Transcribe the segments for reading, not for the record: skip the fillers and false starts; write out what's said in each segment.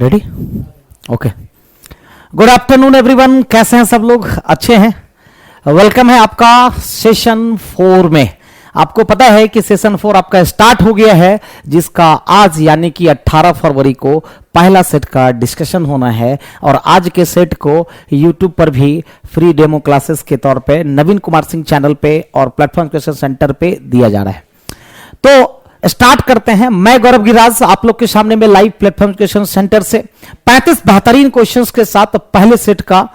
Ready? Okay. Good afternoon everyone, कैसे हैं सब लोग? अच्छे हैं? वेलकम है आपका सेशन 4 में। आपको पता है कि सेशन 4 आपका स्टार्ट हो गया है, जिसका आज यानी कि 18 फरवरी को पहला सेट का डिस्कशन होना है। और आज के सेट को यूट्यूब पर भी फ्री डेमो क्लासेस के तौर पे नवीन कुमार सिंह चैनल पे और प्लेटफॉर्म क्वेश्चन सेंटर पे दिया जा रहा है। तो स्टार्ट करते हैं। मैं गौरव गिराज आप लोग के सामने में लाइव प्लेटफॉर्म क्वेश्चन सेंटर से 35 बेहतरीन क्वेश्चंस के साथ पहले सेट का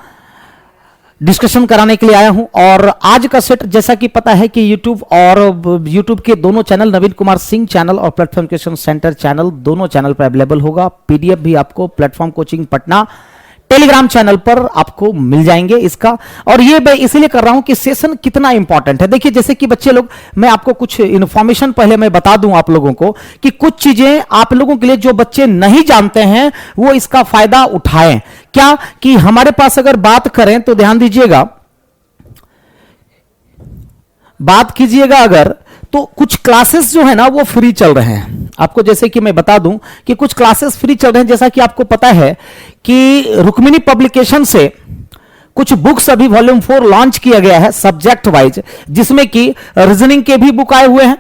डिस्कशन कराने के लिए आया हूं। और आज का सेट जैसा कि पता है कि यूट्यूब और यूट्यूब के दोनों चैनल, नवीन कुमार सिंह चैनल और प्लेटफॉर्म क्वेश्चन सेंटर चैनल, दोनों चैनल पर अवेलेबल होगा। पीडीएफ भी आपको platform coaching Patna Telegram channel पर आपको मिल जाएंगे इसका। और ये मैं इसलिए कर रहा हूं कि सेशन कितना इंपॉर्टेंट है। देखिए, जैसे कि बच्चे लोग, मैं आपको कुछ इंफॉर्मेशन पहले मैं बता दूं आप लोगों को कि कुछ चीजें आप लोगों के लिए जो बच्चे नहीं जानते हैं वो इसका फायदा उठाएं। क्या कि हमारे पास अगर बात करें तो ध्यान दीजिएगा, बात कीजिएगा अगर, तो कुछ क्लासेस जो है ना वो फ्री चल रहे हैं। आपको जैसे कि मैं बता दूं कि कुछ क्लासेस फ्री चल रहे हैं। जैसा कि आपको पता है कि रुक्मिणी पब्लिकेशन से कुछ बुक्स अभी वॉल्यूम 4 लॉन्च किया गया है सब्जेक्ट वाइज, जिसमें कि रीजनिंग के भी बुक आए हुए हैं,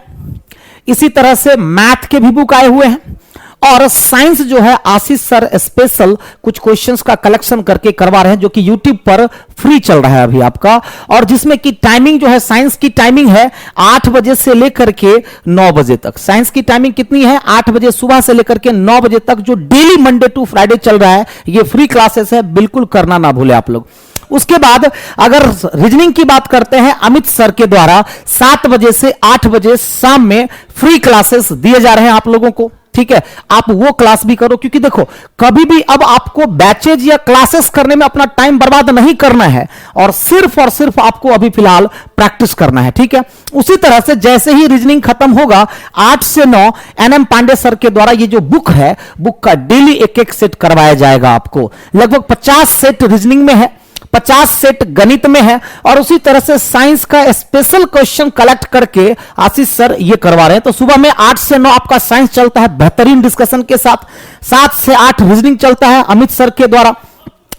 इसी तरह से मैथ के भी बुक आए हुए हैं। और साइंस जो है आशीष सर स्पेशल कुछ क्वेश्चंस का कलेक्शन करके करवा रहे हैं, जो कि यूट्यूब पर फ्री चल रहा है अभी आपका। और जिसमें कि टाइमिंग जो है, साइंस की टाइमिंग है 8 बजे से लेकर के 9 बजे तक। साइंस की टाइमिंग कितनी है? 8 बजे सुबह से लेकर के 9 बजे तक, जो डेली मंडे टू फ्राइडे चल रहा है। ये फ्री क्लासेस है, बिल्कुल करना ना भूले आप लोग। उसके बाद अगर रीजनिंग की बात करते हैं, अमित सर के द्वारा 7 बजे से 8 बजे शाम में फ्री क्लासेस दिए जा रहे हैं आप लोगों को। ठीक है, आप वो क्लास भी करो, क्योंकि देखो कभी भी अब आपको बैचेज या क्लासेस करने में अपना टाइम बर्बाद नहीं करना है, और सिर्फ आपको अभी फिलहाल प्रैक्टिस करना है। ठीक है, उसी तरह से जैसे ही रीजनिंग खत्म होगा 8 से 9 एनएम पांडे सर के द्वारा ये जो बुक है, बुक का डेली एक सेट करवाया जाएगा आपको। लगभग 50 सेट रीजनिंग में है, 50 सेट गणित में है, और उसी तरह से साइंस का स्पेशल क्वेश्चन कलेक्ट करके आशीष सर ये करवा रहे हैं। तो सुबह में 8 से 9 आपका साइंस चलता है बेहतरीन डिस्कशन के साथ, 7 से 8 रीजनिंग चलता है अमित सर के द्वारा।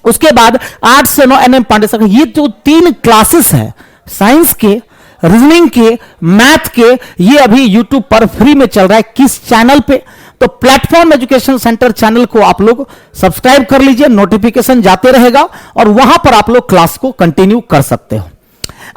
उसके बाद 8 से 9 एनएम पांडे सर। ये जो 3 क्लासेस है, साइंस के, रीजनिंग के, मैथ के, ये अभी यूट्यूब पर फ्री में चल रहा है। किस चैनल पे? तो प्लेटफॉर्म एजुकेशन सेंटर चैनल को आप लोग सब्सक्राइब कर लीजिए, नोटिफिकेशन जाते रहेगा और वहां पर आप लोग क्लास को कंटिन्यू कर सकते हो।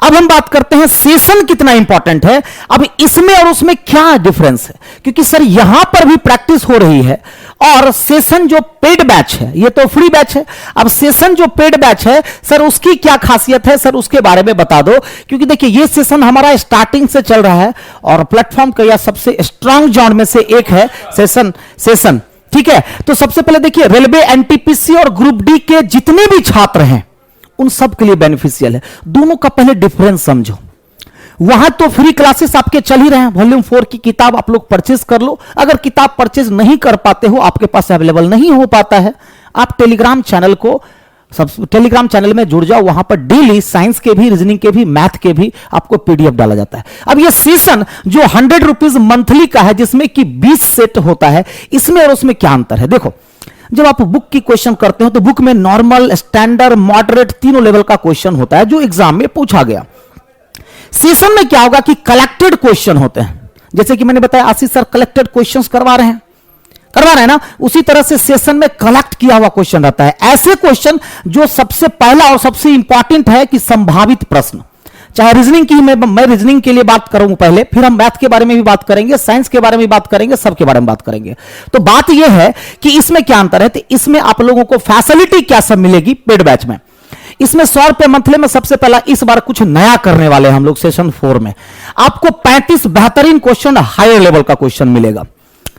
अब हम बात करते हैं सेशन कितना इंपॉर्टेंट है। अब इसमें और उसमें क्या डिफरेंस है, क्योंकि सर यहां पर भी प्रैक्टिस हो रही है, और सेशन जो पेड बैच है, ये तो फ्री बैच है। अब सेशन जो पेड बैच है सर, उसकी क्या खासियत है सर, उसके बारे में बता दो। क्योंकि देखिए, ये सेशन हमारा स्टार्टिंग से चल रहा है और प्लेटफॉर्म का यह सबसे स्ट्रांग जॉन में से एक है सेशन। ठीक है, तो सबसे पहले देखिए, रेलवे, एनटीपीसी और ग्रुप डी के जितने भी छात्र हैं उन सब के लिए बेनिफिशियल है। दोनों का पहले डिफरेंस समझो। वहां तो फ्री क्लासेस आपके चल ही रहे हैं, वॉल्यूम 4 की किताब आप लोग परचेज कर लो। अगर किताब परचेज नहीं कर पाते हो, आपके पास अवेलेबल नहीं हो पाता है, आप टेलीग्राम चैनल में जुड़ जाओ। वहां पर डेली साइंस के भी, रीजनिंग के भी, मैथ के भी आपको पीडीएफ डाला जाता है। अब ये सेशन जो 100 रुपीज मंथली का है, जिसमें कि 20 सेट होता है, इसमें और उसमें क्या अंतर है? देखो, जब आप बुक की क्वेश्चन करते हो तो बुक में नॉर्मल, स्टैंडर्ड, मॉडरेट तीनों लेवल का क्वेश्चन होता है जो एग्जाम में पूछा गया। सेशन में क्या होगा कि कलेक्टेड क्वेश्चन होते हैं। जैसे कि मैंने बताया, आशीष सर कलेक्टेड क्वेश्चंस करवा रहे हैं ना, उसी तरह से सेशन में कलेक्ट किया हुआ क्वेश्चन रहता है। ऐसे क्वेश्चन जो सबसे पहला और सबसे इंपॉर्टेंट है कि संभावित प्रश्न, चाहे रीजनिंग की, मैं रीजनिंग के लिए बात करूंगा पहले, फिर हम मैथ के बारे में भी बात करेंगे, साइंस के बारे में भी बात करेंगे, सबके बारे में बात करेंगे। तो बात यह है कि इसमें क्या अंतर है। तो इसमें आप लोगों को फैसिलिटी क्या सब मिलेगी पेड बैच में। इसमें 100 रुपए मंथली में सबसे पहला इस बार कुछ नया करने वाले हैं हम लोग। सेशन 4 में आपको 35 बेहतरीन क्वेश्चन, हायर लेवल का क्वेश्चन मिलेगा।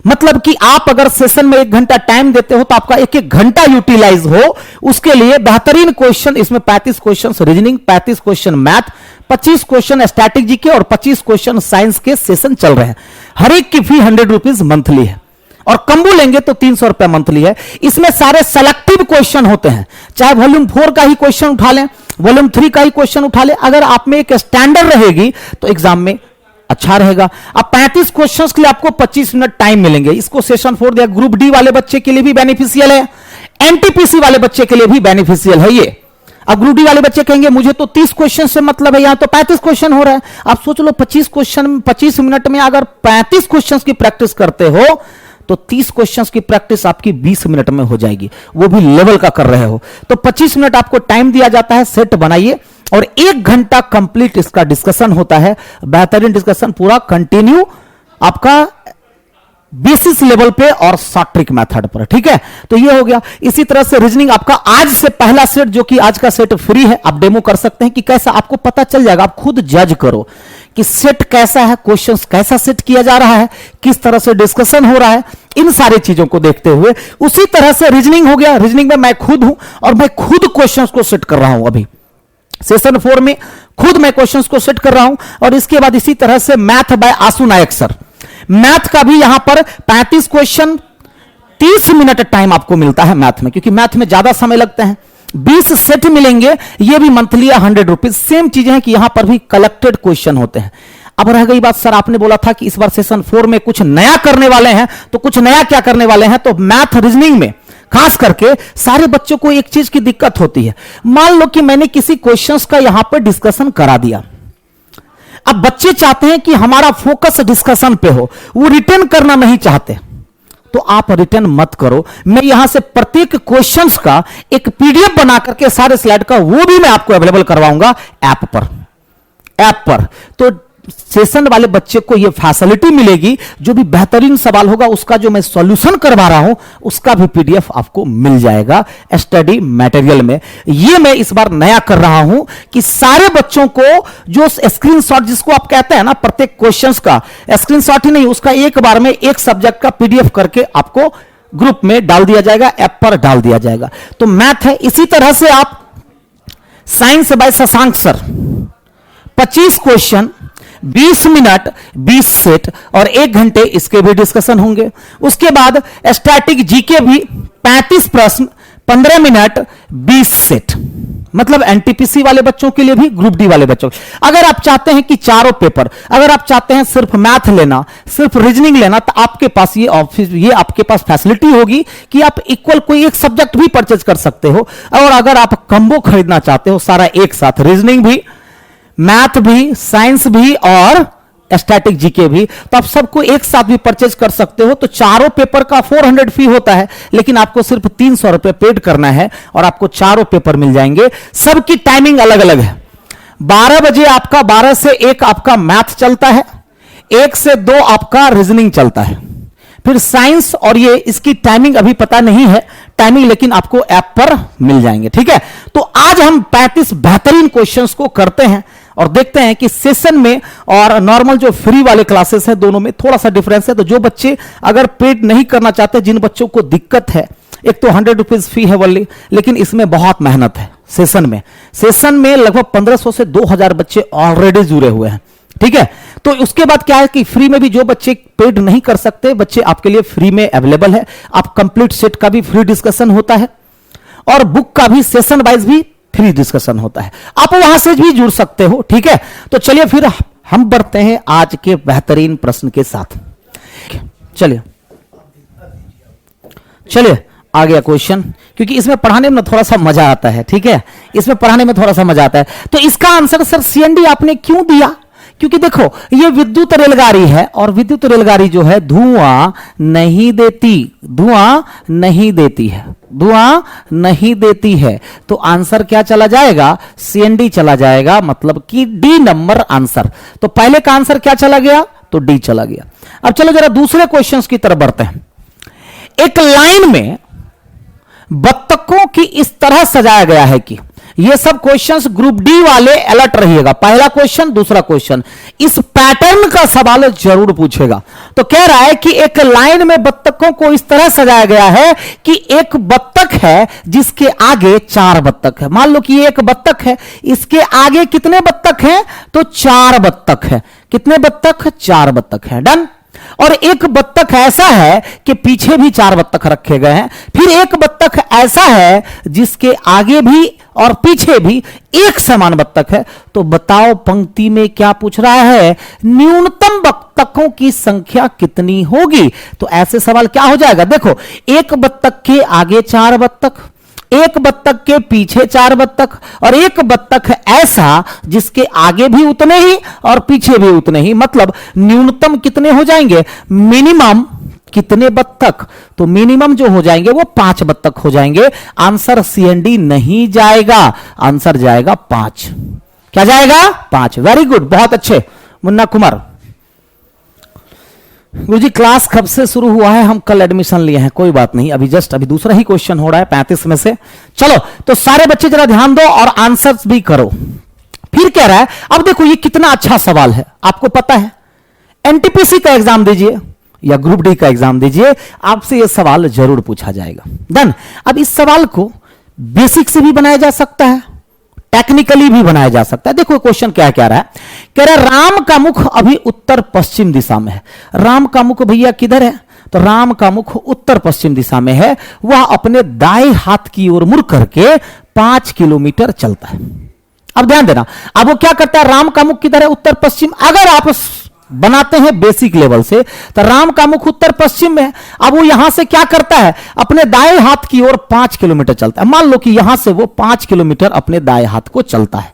मतलब कि आप अगर सेशन में 1 घंटा टाइम देते हो तो आपका 1 घंटा यूटिलाइज हो, उसके लिए बेहतरीन क्वेश्चन। इसमें 35 question reasoning, 35 question math, 25 question strategy के और 25 क्वेश्चन साइंस के सेशन चल रहे हैं। हर एक की फी 100 रुपीज मंथली है, और कम्बो लेंगे तो 300 रुपए मंथली है। इसमें सारे सेलेक्टिव क्वेश्चन होते हैं, चाहे वॉल्यूम 4 का ही क्वेश्चन उठा लें, वॉल्यूम 3 का ही क्वेश्चन उठा लें। अगर आप में एक स्टैंडर्ड रहेगी तो एग्जाम में अच्छा रहेगा। अब 35 क्वेश्चंस के लिए आपको 25 मिनट टाइम मिलेंगे। इसको सेशन 4 दिया। ग्रुप डी वाले बच्चे के लिए भी बेनिफिशियल है, एनटीपीसी वाले बच्चे के लिए भी बेनिफिशियल है ये। अब ग्रुप डी वाले बच्चे कहेंगे मुझे तो 30 क्वेश्चन से मतलब है, यहां तो 35 क्वेश्चन हो रहा है। आप सोच लो 25 मिनट में अगर 35 क्वेश्चन की प्रैक्टिस करते हो तो 30 क्वेश्चंस की प्रैक्टिस आपकी 20 मिनट में हो जाएगी, वो भी लेवल का कर रहे हो। तो 25 मिनट आपको टाइम दिया जाता है, सेट बनाइए और 1 घंटा कंप्लीट इसका डिस्कशन होता है। बेहतरीन डिस्कशन पूरा कंटिन्यू आपका बेसिस लेवल पे और शॉर्ट ट्रिक मेथड पर, ठीक है। तो ये हो गया। इसी तरह से रीजनिंग आपका आज से पहला सेट, जो कि आज का सेट फ्री है, आप डेमो कर सकते हैं कि कैसा, आपको पता चल जाएगा। आप खुद जज करो कि सेट कैसा है, क्वेश्चंस कैसा सेट किया जा रहा है, किस तरह से डिस्कशन हो रहा है, इन सारी चीजों को देखते हुए। उसी तरह से रीजनिंग हो गया। रीजनिंग में मैं खुद हूं और मैं खुद क्वेश्चंस को सेट कर रहा हूं। अभी सेशन 4 में खुद मैं क्वेश्चंस को सेट कर रहा हूं। और इसके बाद इसी तरह से math by Ashu Nayak sir, math का भी यहां पर 35 क्वेश्चन, 30 मिनट टाइम आपको मिलता है मैथ में, क्योंकि मैथ में ज्यादा समय लगता है। 20 सेट मिलेंगे, ये भी मंथली 100 रुपीज। सेम चीजें हैं कि यहां पर भी कलेक्टेड क्वेश्चन होते हैं। अब रह गई बात, सर आपने बोला था कि इस बार सेशन 4 में कुछ नया करने वाले हैं, तो कुछ नया क्या करने वाले हैं? तो मैथ रीजनिंग में खास करके सारे बच्चों को एक चीज की दिक्कत होती है। मान लो कि मैंने किसी क्वेश्चंस का यहां पर डिस्कशन करा दिया, अब बच्चे चाहते हैं कि हमारा फोकस डिस्कशन पे हो, वो रिटर्न करना नहीं चाहते, तो आप रिटर्न मत करो। मैं यहां से प्रत्येक क्वेश्चंस का एक पीडीएफ बना करके सारे स्लाइड का, वो भी मैं आपको अवेलेबल करवाऊंगा ऐप पर। तो सेशन वाले बच्चे को यह फैसिलिटी मिलेगी, जो भी बेहतरीन सवाल होगा उसका जो मैं सॉल्यूशन करवा रहा हूं उसका भी पीडीएफ आपको मिल जाएगा स्टडी मटेरियल में। यह मैं इस बार नया कर रहा हूं कि सारे बच्चों को जो स्क्रीनशॉट, जिसको आप कहते हैं ना, प्रत्येक क्वेश्चंस का स्क्रीनशॉट ही नहीं, उसका एक बार में एक सब्जेक्ट का पीडीएफ करके आपको ग्रुप में डाल दिया जाएगा, ऐप पर डाल दिया जाएगा। तो मैथ है। इसी तरह से आप science by Shashank sir, 25 question, 20 minute, 20 set और 1 घंटे इसके भी डिस्कशन होंगे। उसके बाद स्टैटिक जीके भी 35 प्रश्न, 15 मिनट, 20 सेट, मतलब एनटीपीसी वाले बच्चों के लिए भी, ग्रुप डी वाले बच्चों। अगर आप चाहते हैं कि चारों पेपर, अगर आप चाहते हैं सिर्फ मैथ लेना, सिर्फ रीजनिंग लेना, तो आपके पास ये आपके पास फैसिलिटी होगी कि आप इक्वल कोई एक सब्जेक्ट भी परचेज कर सकते हो। और अगर आप कंबो खरीदना चाहते हो सारा एक साथ, रीजनिंग भी, मैथ भी, साइंस भी और स्टैटिक जीके भी, तो आप सबको एक साथ भी परचेज कर सकते हो। तो चारों पेपर का 400 फी होता है, लेकिन आपको सिर्फ 300 रुपए पेड करना है और आपको चारों पेपर मिल जाएंगे। सबकी टाइमिंग अलग अलग है। 12 बजे आपका, 12 से 1 आपका मैथ चलता है, 1 से 2 आपका रीजनिंग चलता है, फिर साइंस, और ये इसकी टाइमिंग अभी पता नहीं है टाइमिंग, लेकिन आपको ऐप पर मिल जाएंगे, ठीक है। तो आज हम 35 बेहतरीन क्वेश्चंस को करते हैं और देखते हैं कि सेशन में और नॉर्मल जो फ्री वाले क्लासेस है, दोनों में थोड़ा सा डिफरेंस है। तो जो बच्चे अगर पेड नहीं करना चाहते, जिन बच्चों को दिक्कत है, एक तो 100 रुपीज फी है वल्ली, लेकिन इसमें बहुत मेहनत है। सेशन में लगभग 1500 से 2000 बच्चे ऑलरेडी जुड़े हुए हैं, ठीक है। तो उसके बाद क्या है कि फ्री में भी जो बच्चे पेड नहीं कर सकते, बच्चे आपके लिए फ्री में अवेलेबल है। आप कंप्लीट सेट का भी फ्री डिस्कशन होता है और बुक का भी सेशन वाइज भी फ्री डिस्कशन होता है, आप वहां से भी जुड़ सकते हो, ठीक है। तो चलिए फिर हम बढ़ते हैं आज के बेहतरीन प्रश्न के साथ। चलिए आ गया क्वेश्चन, क्योंकि इसमें पढ़ाने में थोड़ा सा मजा आता है, ठीक है, इसमें पढ़ाने में थोड़ा सा मजा आता है। तो इसका आंसर सर सीएनडी आपने क्यों दिया? क्योंकि देखो ये विद्युत रेलगाड़ी है और विद्युत रेलगाड़ी जो है धुआं नहीं देती है, तो आंसर क्या चला जाएगा? सीएनडी चला जाएगा, मतलब कि डी नंबर आंसर। तो पहले का आंसर क्या चला गया? तो डी चला गया। अब चलो जरा दूसरे क्वेश्चंस की तरफ बढ़ते हैं। एक लाइन में बत्तखों की इस तरह सजाया गया है कि, ये सब क्वेश्चंस ग्रुप डी वाले अलर्ट रहिएगा, पहला क्वेश्चन, दूसरा क्वेश्चन, इस पैटर्न का सवाल जरूर पूछेगा। तो कह रहा है कि एक लाइन में बत्तखों को इस तरह सजाया गया है कि एक बत्तख है जिसके आगे 4 बत्तख है। मान लो कि ये एक बत्तख है, इसके आगे कितने बत्तख हैं? तो 4 बत्तख है। कितने बत्तख? 4 बत्तख है। डन। और एक बत्तख ऐसा है कि पीछे भी 4 बत्तख रखे गए हैं, फिर एक बत्तख ऐसा है जिसके आगे भी और पीछे भी एक समान बत्तख है। तो बताओ पंक्ति में क्या पूछ रहा है, न्यूनतम बत्तखों की संख्या कितनी होगी। तो ऐसे सवाल क्या हो जाएगा, देखो एक बत्तख के आगे 4 बत्तख, एक बत्तख के पीछे 4 बत्तख और एक बत्तख ऐसा जिसके आगे भी उतने ही और पीछे भी उतने ही, मतलब न्यूनतम कितने हो जाएंगे, मिनिमम कितने बत्तख, तो मिनिमम जो हो जाएंगे वो 5 बत्तख हो जाएंगे। आंसर सी एंड डी नहीं जाएगा, आंसर जाएगा 5। क्या जाएगा, 5। वेरी गुड, बहुत अच्छे मुन्ना कुमार। गुरुजी क्लास कब से शुरू हुआ है, हम कल एडमिशन लिए हैं, कोई बात नहीं, अभी दूसरा ही क्वेश्चन हो रहा है 35 में से। चलो तो सारे बच्चे जरा ध्यान दो और आंसर्स भी करो। फिर कह रहा है, अब देखो ये कितना अच्छा सवाल है, आपको पता है एनटीपीसी का एग्जाम दीजिए या ग्रुप डी का एग्जाम दीजिए, आपसे यह सवाल जरूर पूछा जाएगा। डन। अब इस सवाल को बेसिक से भी बनाया जा सकता है, टेक्निकली भी बनाया जा सकता है। देखो क्वेश्चन क्या कह रहा है, कह रहा है राम का मुख अभी उत्तर पश्चिम दिशा में है। राम का मुख भैया किधर है, तो राम का मुख उत्तर पश्चिम दिशा में है। वह अपने दाएं हाथ की ओर मुड़ करके 5 किलोमीटर चलता है। अब ध्यान देना, अब वो क्या करता है, राम का मुख किधर है, उत्तर पश्चिम। अगर आप बनाते हैं बेसिक लेवल से, तो राम का मुख उत्तर पश्चिम में है। अब वो यहां से क्या करता है, अपने दाएं हाथ की ओर 5 किलोमीटर चलता है। मान लो कि यहां से वो 5 किलोमीटर अपने दाएं हाथ को चलता है,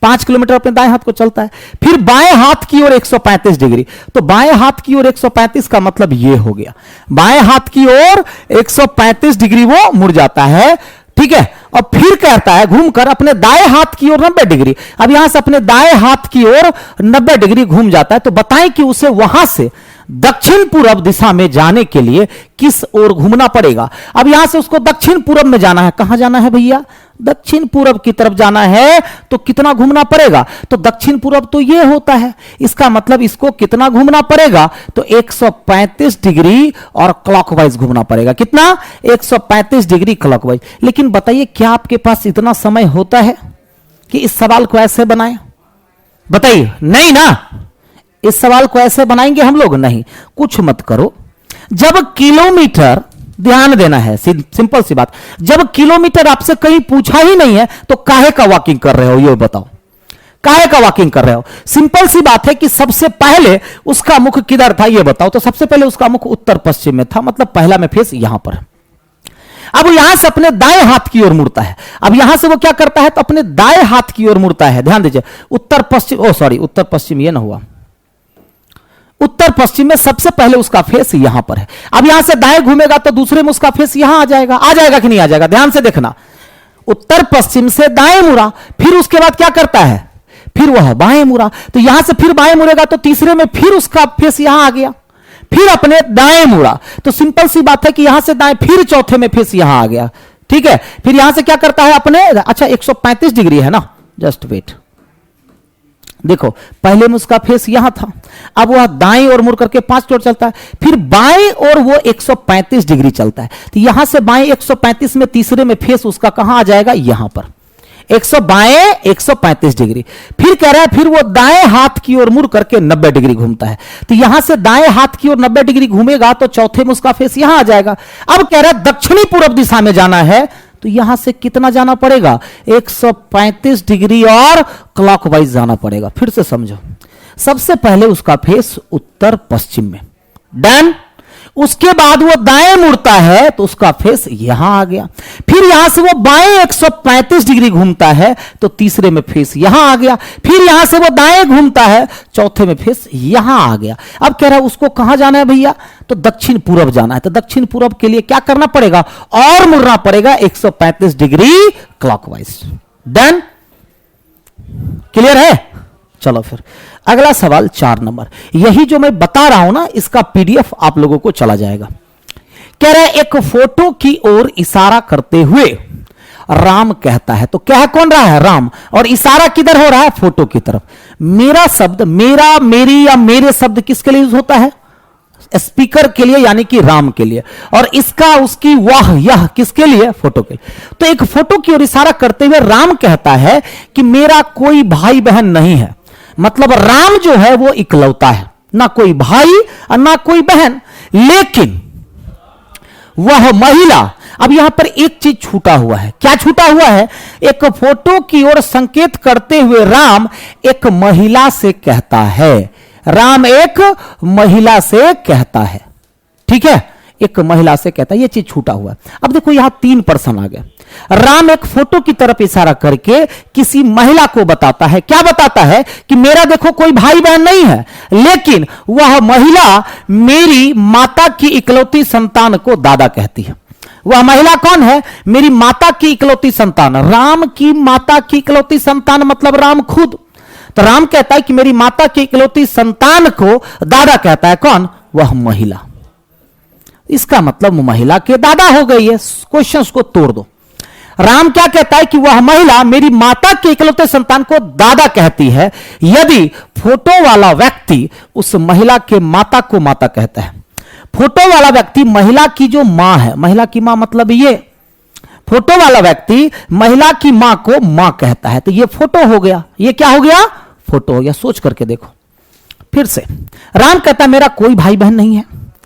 5 किलोमीटर अपने दाएं हाथ को चलता है। फिर बाएं हाथ की ओर 135 डिग्री, तो बाएं हाथ की ओर 135 का मतलब ये हो गया, बाएं हाथ की ओर 135 डिग्री वो मुड़ जाता है, ठीक है। और फिर कहता है घूमकर अपने दाएं हाथ की ओर 90 डिग्री। अब यहां से अपने दाएं हाथ की ओर 90 डिग्री घूम जाता है। तो बताएं कि उसे वहां से दक्षिण पूर्व दिशा में जाने के लिए किस ओर घूमना पड़ेगा। अब यहां से उसको दक्षिण पूर्व में जाना है, कहां जाना है भैया, दक्षिण पूर्व की तरफ जाना है। तो कितना घूमना पड़ेगा, तो दक्षिण पूर्व तो ये होता है, इसका मतलब इसको कितना घूमना पड़ेगा, तो 135 डिग्री और क्लॉकवाइज घूमना पड़ेगा। कितना, 135 डिग्री क्लॉकवाइज। लेकिन बताइए क्या आपके पास इतना समय होता है कि इस सवाल को ऐसे बनाएं, बताइए, नहीं ना। इस सवाल को ऐसे बनाएंगे हम लोग, नहीं। कुछ मत करो, जब किलोमीटर, ध्यान देना है, सिंपल सी बात, जब किलोमीटर आपसे कहीं पूछा ही नहीं है तो काहे का वॉकिंग कर रहे हो, ये बताओ, काहे का वॉकिंग कर रहे हो। सिंपल सी बात है कि सबसे पहले उसका मुख किधर था, ये बताओ। तो सबसे पहले उसका मुख उत्तर पश्चिम में था, मतलब पहला में फेस यहां पर। अब यहां से अपने दाएं हाथ की ओर मुड़ता है। अब यहां से वो क्या करता है, तो अपने दाएं हाथ की ओर मुड़ता है। ध्यान दीजिए, उत्तर पश्चिम, ओ सॉरी, उत्तर पश्चिम ये ना हुआ, उत्तर पश्चिम में सबसे पहले उसका फेस यहां पर है। अब यहां से दाएं घूमेगा तो दूसरे में उसका फेस यहां आ जाएगा कि नहीं आ जाएगा, ध्यान से देखना। उत्तर पश्चिम से दाएं मुड़ा, फिर उसके बाद क्या करता है, फिर वह बाएं मुड़ा, तो यहां से फिर बाएं मुड़ेगा तो तीसरे में फिर उसका फेस यहां आ गया, फिर अपने दाएं मुड़ा। तो सिंपल सी बात है कि यहां से दाएं, फिर चौथे में फेस यहां आ गया, ठीक है। फिर यहां से क्या करता है अपने, अच्छा 135 डिग्री है ना, जस्ट वेट, देखो पहले में उसका फेस यहां था, अब वह दाएं ओर मुड़ करके 5 की ओर चलता है, फिर बाएं ओर वो 135 डिग्री चलता है। तो यहां से बाएं 135 में तीसरे में फेस उसका कहां आ जाएगा, यहां पर 135 डिग्री। फिर कह रहा है फिर वो दाएं हाथ की ओर मुड़ करके 90 डिग्री घूमता है। तो यहां से दाएं हाथ की ओर 90 डिग्री घूमेगा तो चौथे में उसका फेस यहां आ जाएगा। अब कह रहा है दक्षिणी पूर्व दिशा में जाना है, तो यहां से कितना जाना पड़ेगा, 135 डिग्री और क्लॉकवाइज जाना पड़ेगा। फिर से समझो, सबसे पहले उसका फेस उत्तर पश्चिम में, डन। उसके बाद वो दाएं मुड़ता है तो उसका फेस यहां आ गया, फिर यहां से वो बाएं 135 डिग्री घूमता है तो तीसरे में फेस यहां आ गया, फिर यहां से वो दाएं घूमता है चौथे में फेस यहां आ गया। अब कह रहा है उसको कहां जाना है भैया, तो दक्षिण पूर्व जाना है। तो दक्षिण पूर्व के लिए क्या करना पड़ेगा, और मुड़ना पड़ेगा 135 डिग्री क्लॉकवाइज, डन, क्लियर है। चलो फिर अगला सवाल 4 नंबर, यही जो मैं बता रहा हूं ना इसका पीडीएफ आप लोगों को चला जाएगा। कह रहा है एक फोटो की ओर इशारा करते हुए राम कहता है, तो कह कौन रहा है, राम, और इशारा किधर हो रहा है, फोटो की तरफ। मेरा शब्द, मेरा, मेरी या मेरे शब्द किसके लिए यूज होता है, स्पीकर के लिए, यानी कि राम के लिए, और इसका, उसकी, वह, यह किसके लिए, फोटो के लिए। तो एक फोटो की ओर इशारा करते हुए राम कहता है कि मेरा कोई भाई बहन नहीं है, मतलब राम जो है वो इकलौता है, ना कोई भाई और ना कोई बहन। लेकिन वह महिला, अब यहां पर एक चीज छूटा हुआ है। क्या छूटा हुआ है? एक फोटो की ओर संकेत करते हुए राम एक महिला से कहता है। राम एक महिला से कहता है, ठीक है, एक महिला से कहता है, यह चीज छूटा हुआ है। अब देखो यहां 3 पर्सन आ गए। राम एक फोटो की तरफ इशारा करके किसी महिला को बताता है। क्या बताता है? कि मेरा देखो कोई भाई बहन नहीं है, लेकिन वह महिला मेरी माता की इकलौती संतान को दादा कहती है। वह महिला कौन है? मेरी माता की इकलौती संतान। राम की माता की इकलौती संतान मतलब राम खुद। तो राम कहता है कि मेरी माता की इकलौती संतान को दादा कहता है। कौन? वह महिला। इसका मतलब महिला के दादा हो गई है। क्वेश्चन को तोड़ दो। राम क्या कहता है? कि वह महिला मेरी माता के इकलौते संतान को दादा कहती है, यदि फोटो वाला व्यक्ति उस महिला के माता को माता कहता है। फोटो वाला व्यक्ति महिला की जो मां है, महिला की मां मतलब ये, फोटो वाला व्यक्ति महिला की मां को मां कहता है, तो ये फोटो हो गया। ये क्या हो गया? फोटो हो गया। सोच करके देखो फिर से। राम कहता है मेरा कोई भाई बहन नहीं है,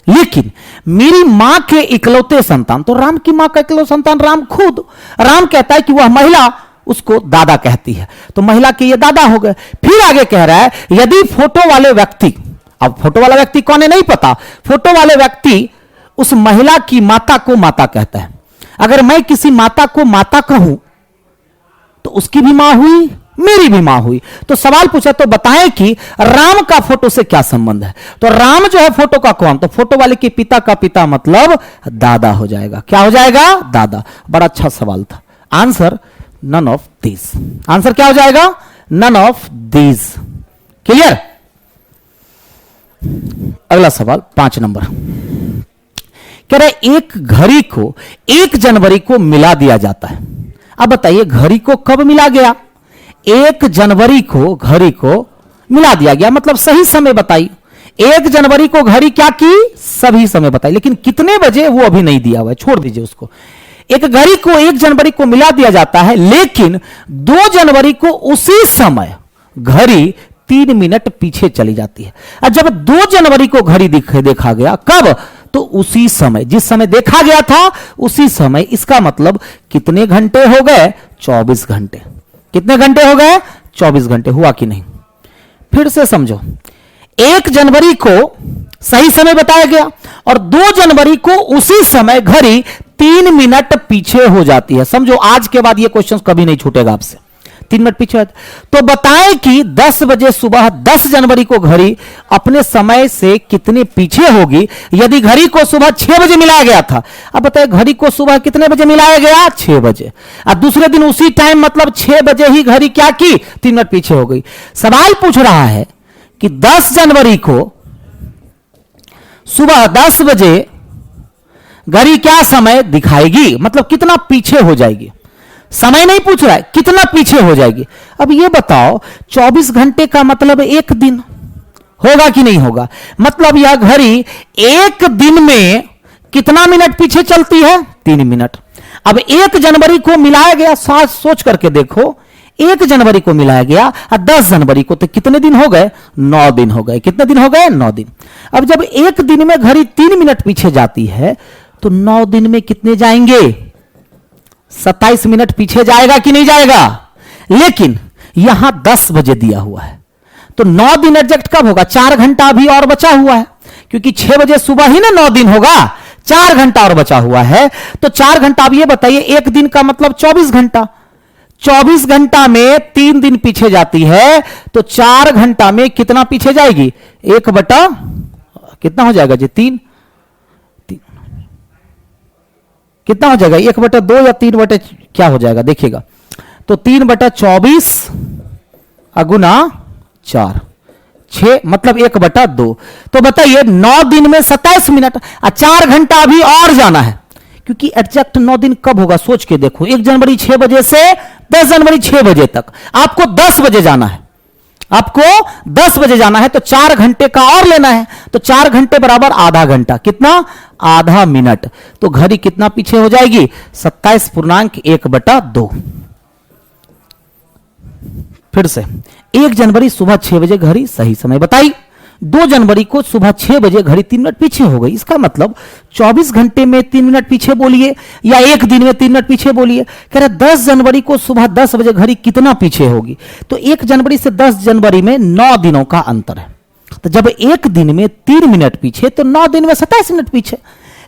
लेकिन मेरी मां के इकलौते संतान, तो राम की मां का इकलौते संतान राम खुद। राम कहता है कि वह महिला उसको दादा कहती है, तो महिला के ये दादा हो गए। फिर आगे कह रहा है यदि फोटो वाले व्यक्ति, अब फोटो वाला व्यक्ति कौन है नहीं पता, फोटो वाले व्यक्ति उस महिला की माता को माता कहता है। अगर मैं किसी माता को माता कहूं तो उसकी भी मां हुई, मेरी भी मां हुई। तो सवाल पूछा, तो बताएं कि राम का फोटो से क्या संबंध है? तो राम जो है फोटो का कौन? तो फोटो वाले के पिता का पिता मतलब दादा हो जाएगा। क्या हो जाएगा? दादा। बड़ा अच्छा सवाल था। Answer none of these. Answer क्या हो जाएगा? None of these. क्लियर? अगला सवाल 5 नंबर कह रहे एक घड़ी को 1 जनवरी को मिला दिया जाता है। अब बताइए घड़ी को कब मिला गया? 1 जनवरी को घड़ी को मिला दिया गया, मतलब सही समय बताई। 1 जनवरी को घड़ी क्या की? सभी समय बताई, लेकिन कितने बजे वो अभी नहीं दिया हुआ है, छोड़ दीजिए उसको। एक घड़ी को 1 जनवरी को मिला दिया जाता है, लेकिन 2 जनवरी को उसी समय घड़ी 3 मिनट पीछे चली जाती है। और जब 2 जनवरी को घड़ी देखा गया, कब? तो उसी समय, जिस समय देखा गया था उसी समय। इसका मतलब कितने घंटे हो गए? 24 घंटे। कितने घंटे हो गए? 24 घंटे। हुआ कि नहीं? फिर से समझो। 1 जनवरी को सही समय बताया गया और 2 जनवरी को उसी समय घड़ी 3 मिनट पीछे हो जाती है। समझो आज के बाद ये क्वेश्चन कभी नहीं छूटेगा आपसे। 3 मिनट पीछे। तो बताएं कि 10 बजे सुबह 10 जनवरी को घड़ी अपने समय से कितने पीछे होगी यदि घड़ी को सुबह 6 बजे मिलाया गया था। अब बताएं घड़ी को सुबह कितने बजे मिलाया गया? 6 बजे। अब दूसरे दिन उसी टाइम मतलब 6 बजे ही घड़ी क्या की? 3 मिनट पीछे हो गई। सवाल पूछ रहा है कि 10 जनवरी को सुबह 10 बजे घड़ी क्या समय दिखाएगी, मतलब कितना पीछे हो जाएगी। समय नहीं पूछ रहा है, कितना पीछे हो जाएगी। अब ये बताओ 24 घंटे का मतलब 1 दिन होगा कि नहीं होगा? मतलब यह घड़ी 1 दिन में कितना मिनट पीछे चलती है? 3 मिनट। अब 1 जनवरी को मिलाया गया, सोच करके देखो, 1 जनवरी को मिलाया गया और 10 जनवरी को, तो कितने दिन हो गए? 9 दिन हो गए। कितने दिन हो गए? 9 दिन। अब जब 1 दिन में घड़ी 3 मिनट पीछे जाती है तो 9 दिन में कितने जाएंगे? 27 मिनट पीछे जाएगा कि नहीं जाएगा? लेकिन यहां 10 बजे दिया हुआ है, तो 9 दिन एग्जैक्ट कब होगा? 4 घंटा अभी और बचा हुआ है, क्योंकि 6 बजे सुबह ही ना 9 दिन होगा। 4 घंटा और बचा हुआ है, तो 4 घंटा। अब ये बताइए 1 दिन का मतलब 24 घंटा। 24 घंटा में 3 दिन पीछे जाती है, तो 4 घंटा में कितना पीछे जाएगी? 1 बटा कितना हो जाएगा जी? 3। कितना हो जाएगा? 1/2 या 3 क्या हो जाएगा देखिएगा। तो 3/24 गुना 4, 6 मतलब 1/2। तो बताइए 9 दिन में 27 मिनट और 4 घंटा अभी और जाना है, क्योंकि एग्जैक्ट 9 दिन कब होगा सोच के देखो। 1 जनवरी 6 बजे से 10 जनवरी 6 बजे तक, आपको 10 बजे जाना है। आपको 10 बजे जाना है तो 4 घंटे का और लेना है, तो 4 घंटे बराबर आधा घंटा। कितना? आधा मिनट। तो घड़ी कितना पीछे हो जाएगी? 27.1/2। फिर से 1 जनवरी सुबह 6 बजे घड़ी सही समय बताई, 2 जनवरी को सुबह 6 बजे घड़ी 3 मिनट पीछे हो गई। इसका मतलब 24 घंटे में 3 मिनट पीछे बोलिए या एक दिन में 3 मिनट पीछे बोलिए। कह रहा 10 जनवरी को सुबह 10 बजे घड़ी कितना पीछे होगी? तो 1 जनवरी से 10 जनवरी में 9 दिनों का अंतर है। तो जब एक दिन में 3 मिनट पीछे तो 9 दिन में 27 मिनट पीछे।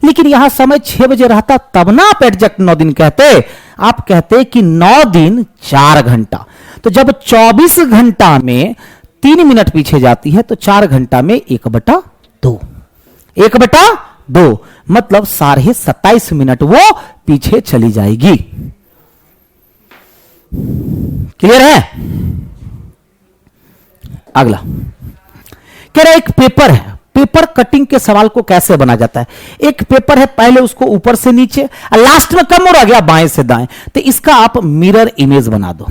लेकिन यहां समय 6 बजे रहता तब ना आप एग्जैक्ट 9 दिन कहते, आप कहते कि 9 दिन 4 घंटा। तो जब 24 घंटा में 3 मिनट पीछे जाती है तो 4 घंटा में 1/2, 1/2 मतलब 27.5 मिनट वो पीछे चली जाएगी। क्लियर है? अगला कह रहा एक पेपर है, पेपर कटिंग के सवाल को कैसे बना जाता है। एक पेपर है, पहले उसको ऊपर से नीचे और लास्ट में कम मुड़ा गया बाएं से दाएं, तो इसका आप मिरर इमेज बना दो।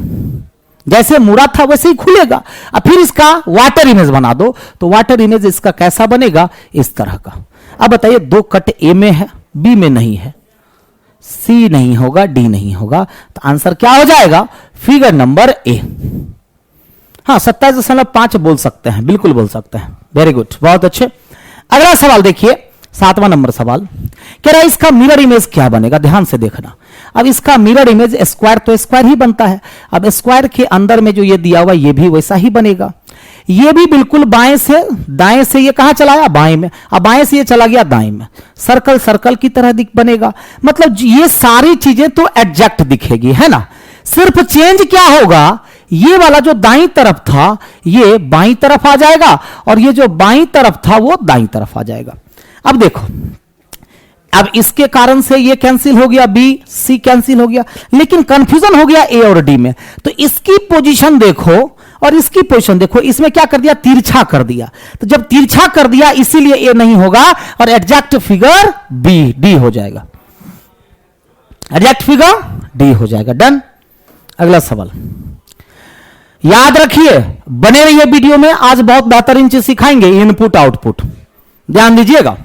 जैसे मुड़ा था वैसे ही खुलेगा। और फिर इसका वाटर इमेज बना दो, तो वाटर इमेज इसका कैसा बनेगा? इस तरह का। अब बताइए 2 कट ए में है, बी में नहीं है, सी नहीं होगा, डी नहीं होगा, तो आंसर क्या हो जाएगा? Figure number A. हाँ 27.5 बोल सकते हैं, बिल्कुल बोल सकते हैं। वेरी गुड, बहुत अच्छे। अगला सवाल देखिए, 7वां नंबर सवाल कह रहा है इसका मिरर इमेज क्या बनेगा? ध्यान से देखना। अब इसका मिरर इमेज स्क्वायर तो स्क्वायर ही बनता है। अब स्क्वायर के अंदर में जो ये दिया हुआ ये भी वैसा ही बनेगा। ये भी बिल्कुल बाएं से दाएं से ये कहां चला गया? बाएं में। अब बाएं से ये चला गया दाएं में। सर्कल सर्कल की तरह दिख बनेगा। मतलब ये सारी चीजें तो एग्जैक्ट दिखेगी, है ना। सिर्फ चेंज क्या होगा? ये वाला जो दाईं तरफ था ये बाईं तरफ आ जाएगा और ये जो बाईं तरफ था वो दाईं तरफ आ जाएगा। अब देखो, अब इसके कारण से ये कैंसिल हो गया, बी सी कैंसिल हो गया, लेकिन कंफ्यूजन हो गया ए और डी में। तो इसकी पोजीशन देखो और इसकी पोजीशन देखो, इसमें क्या कर दिया? तिरछा कर दिया। तो जब तिरछा कर दिया इसीलिए ए नहीं होगा और एग्जैक्ट फिगर बी डी हो जाएगा। एग्जैक्ट फिगर डी हो जाएगा। डन। अगला सवाल याद रखिए, बने रहिए वीडियो में, आज बहुत बेहतरीन चीज सिखाएंगे, इनपुट आउटपुट। ध्यान दीजिएगा।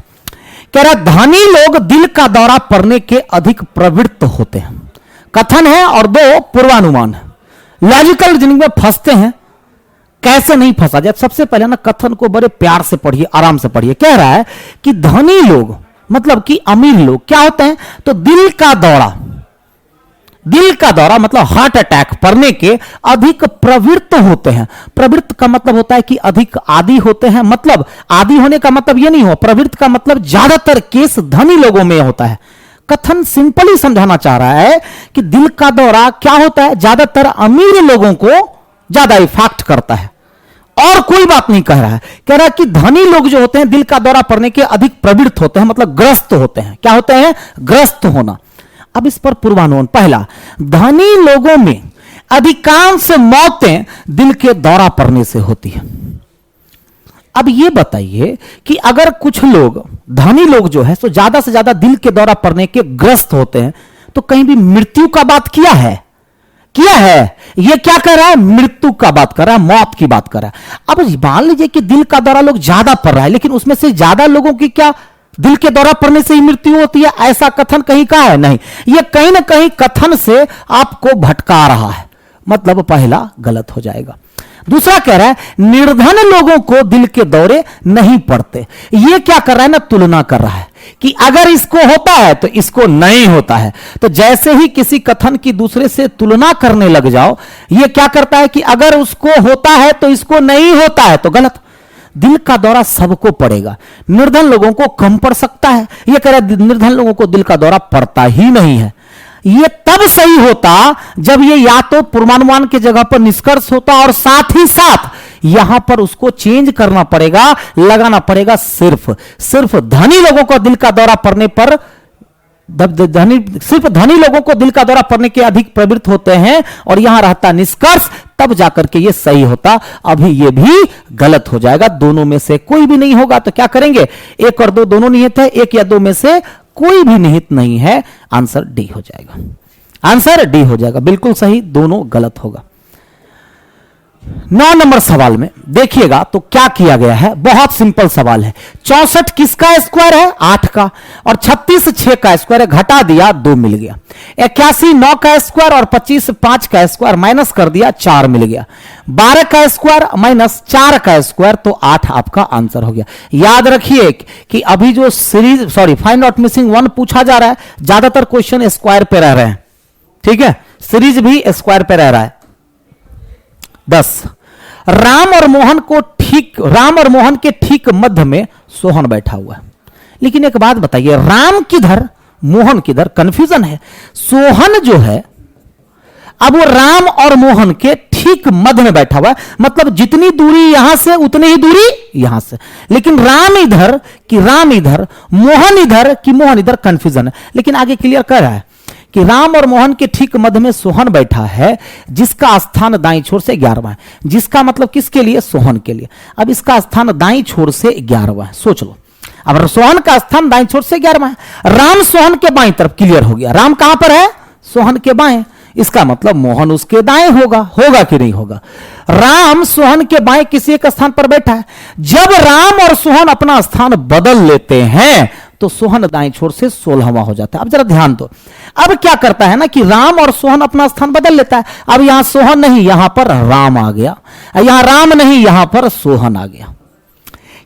कह रहा धनी लोग दिल का दौरा पड़ने के अधिक प्रवृत्त होते हैं। कथन है और 2 पूर्वानुमान है। लॉजिकल रीजनिंग में फंसते हैं, कैसे नहीं फंसा जाए। सबसे पहले ना कथन को बड़े प्यार से पढ़िए, आराम से पढ़िए। कह रहा है कि धनी लोग मतलब कि अमीर लोग क्या होते हैं? तो दिल का दौरा, दिल का दौरा मतलब हार्ट अटैक पड़ने के अधिक प्रवृत्त होते हैं। प्रवृत्त का मतलब होता है कि अधिक आदी होते हैं। मतलब आदी होने का मतलब यह नहीं हो, प्रवृत्त का मतलब ज्यादातर केस धनी लोगों में होता है। कथन सिंपली समझाना चाह रहा है कि दिल का दौरा क्या होता है? ज्यादातर अमीर लोगों को ज्यादा इफेक्ट करता है और कोई बात नहीं कह रहा है। कह रहा है कि धनी लोग जो होते हैं दिल का दौरा पड़ने के अधिक प्रवृत्त होते हैं, मतलब ग्रस्त होते हैं। क्या होते हैं? ग्रस्त होना। अब इस पर पूर्वानुमान। पहला, धनी लोगों में अधिकांश मौतें दिल के दौरा पड़ने से होती है। अब ये बताइए कि अगर कुछ लोग, धनी लोग जो है तो ज्यादा से ज्यादा दिल के दौरा पड़ने के ग्रस्त होते हैं, तो कहीं भी मृत्यु का बात किया है? किया है? ये क्या कर रहा है? मृत्यु का बात कर रहा है, मौत की बात कर रहा है। अब मान लीजिए कि दिल का दौरा लोग ज्यादा पड़ रहा है, लेकिन उसमें से ज्यादा लोगों की क्या दिल के दौरा पड़ने से ही मृत्यु होती है? ऐसा कथन कहीं का है? नहीं। यह कहीं ना कहीं कथन से आपको भटका रहा है, मतलब पहला गलत हो जाएगा। दूसरा कह रहा है निर्धन लोगों को दिल के दौरे नहीं पड़ते। यह क्या कर रहा है ना? तुलना कर रहा है कि अगर इसको होता है तो इसको नहीं होता है। तो जैसे ही किसी कथन की दूसरे से तुलना करने लग जाओ, यह क्या करता है कि अगर उसको होता है तो इसको नहीं होता है, तो गलत। दिल का दौरा सबको पड़ेगा, निर्धन लोगों को कम पड़ सकता है। यह कह रहा है निर्धन लोगों को दिल का दौरा पड़ता ही नहीं है। यह तब सही होता जब यह या तो पूर्वानुमान की जगह पर निष्कर्ष होता और साथ ही साथ यहां पर उसको चेंज करना पड़ेगा, लगाना पड़ेगा सिर्फ धनी लोगों को दिल का दौरा पड़ने पर, सिर्फ धनी लोगों को दिल का दौरा पड़ने के अधिक प्रवृत्त होते हैं और यहां रहता निष्कर्ष, तब जाकर के ये सही होता। अभी ये भी गलत हो जाएगा। दोनों में से कोई भी नहीं होगा तो क्या करेंगे? 1 और 2 दोनों निहित है, 1 या 2 में से कोई भी निहित नहीं है। आंसर डी हो जाएगा। आंसर डी हो जाएगा, बिल्कुल सही। दोनों गलत होगा। 9 नंबर सवाल में देखिएगा तो क्या किया गया है, बहुत सिंपल सवाल है। 64 किसका स्क्वायर है? 8 का। और 36 6 का स्क्वायर है, घटा दिया 2 मिल गया। 81 9 का स्क्वायर और 25 5 का स्क्वायर माइनस कर दिया 4 मिल गया। 12 का स्क्वायर माइनस 4 का स्क्वायर तो 8 आपका आंसर हो गया। याद रखिए कि अभी जो सीरीज फाइंड आउट मिसिंग 1 पूछा जा रहा है, ज्यादातर क्वेश्चन स्क्वायर पे रह रहे हैं, ठीक है, सीरीज भी स्क्वायर पे रह रहा है। 10 राम और मोहन के ठीक मध्य में सोहन बैठा हुआ है। लेकिन एक बात बताइए, राम किधर मोहन किधर, कंफ्यूजन है। सोहन जो है अब वो राम और मोहन के ठीक मध्य में बैठा हुआ है, मतलब जितनी दूरी यहां से उतनी ही दूरी यहां से। लेकिन राम इधर कि राम इधर, मोहन इधर कि मोहन इधर, कंफ्यूजन है। लेकिन आगे क्लियर कर रहा है कि राम और मोहन के ठीक मध्य में सोहन बैठा है, जिसका स्थान दाईं छोर से 11वां है। जिसका मतलब किसके लिए? सोहन के लिए। अब इसका स्थान दाईं छोर से 11वां है, सोच लो। अब सोहन का स्थान दाईं छोर से 11वां है। राम सोहन के बाईं तरफ, क्लियर हो गया। राम कहां पर है? सोहन के बाएं। इसका मतलब मोहन उसके दाएं होगा कि नहीं होगा? राम सोहन के बाएं किसी एक स्थान पर बैठा है। जब राम और सोहन अपना स्थान बदल लेते हैं तो सोहन दाईं छोर से 16वां हो जाता है। अब जरा ध्यान दो, अब क्या करता है ना कि राम और सोहन अपना स्थान बदल लेता है। अब यहां सोहन नहीं, यहां पर राम आ गया। यहां राम नहीं, यहां पर सोहन आ गया।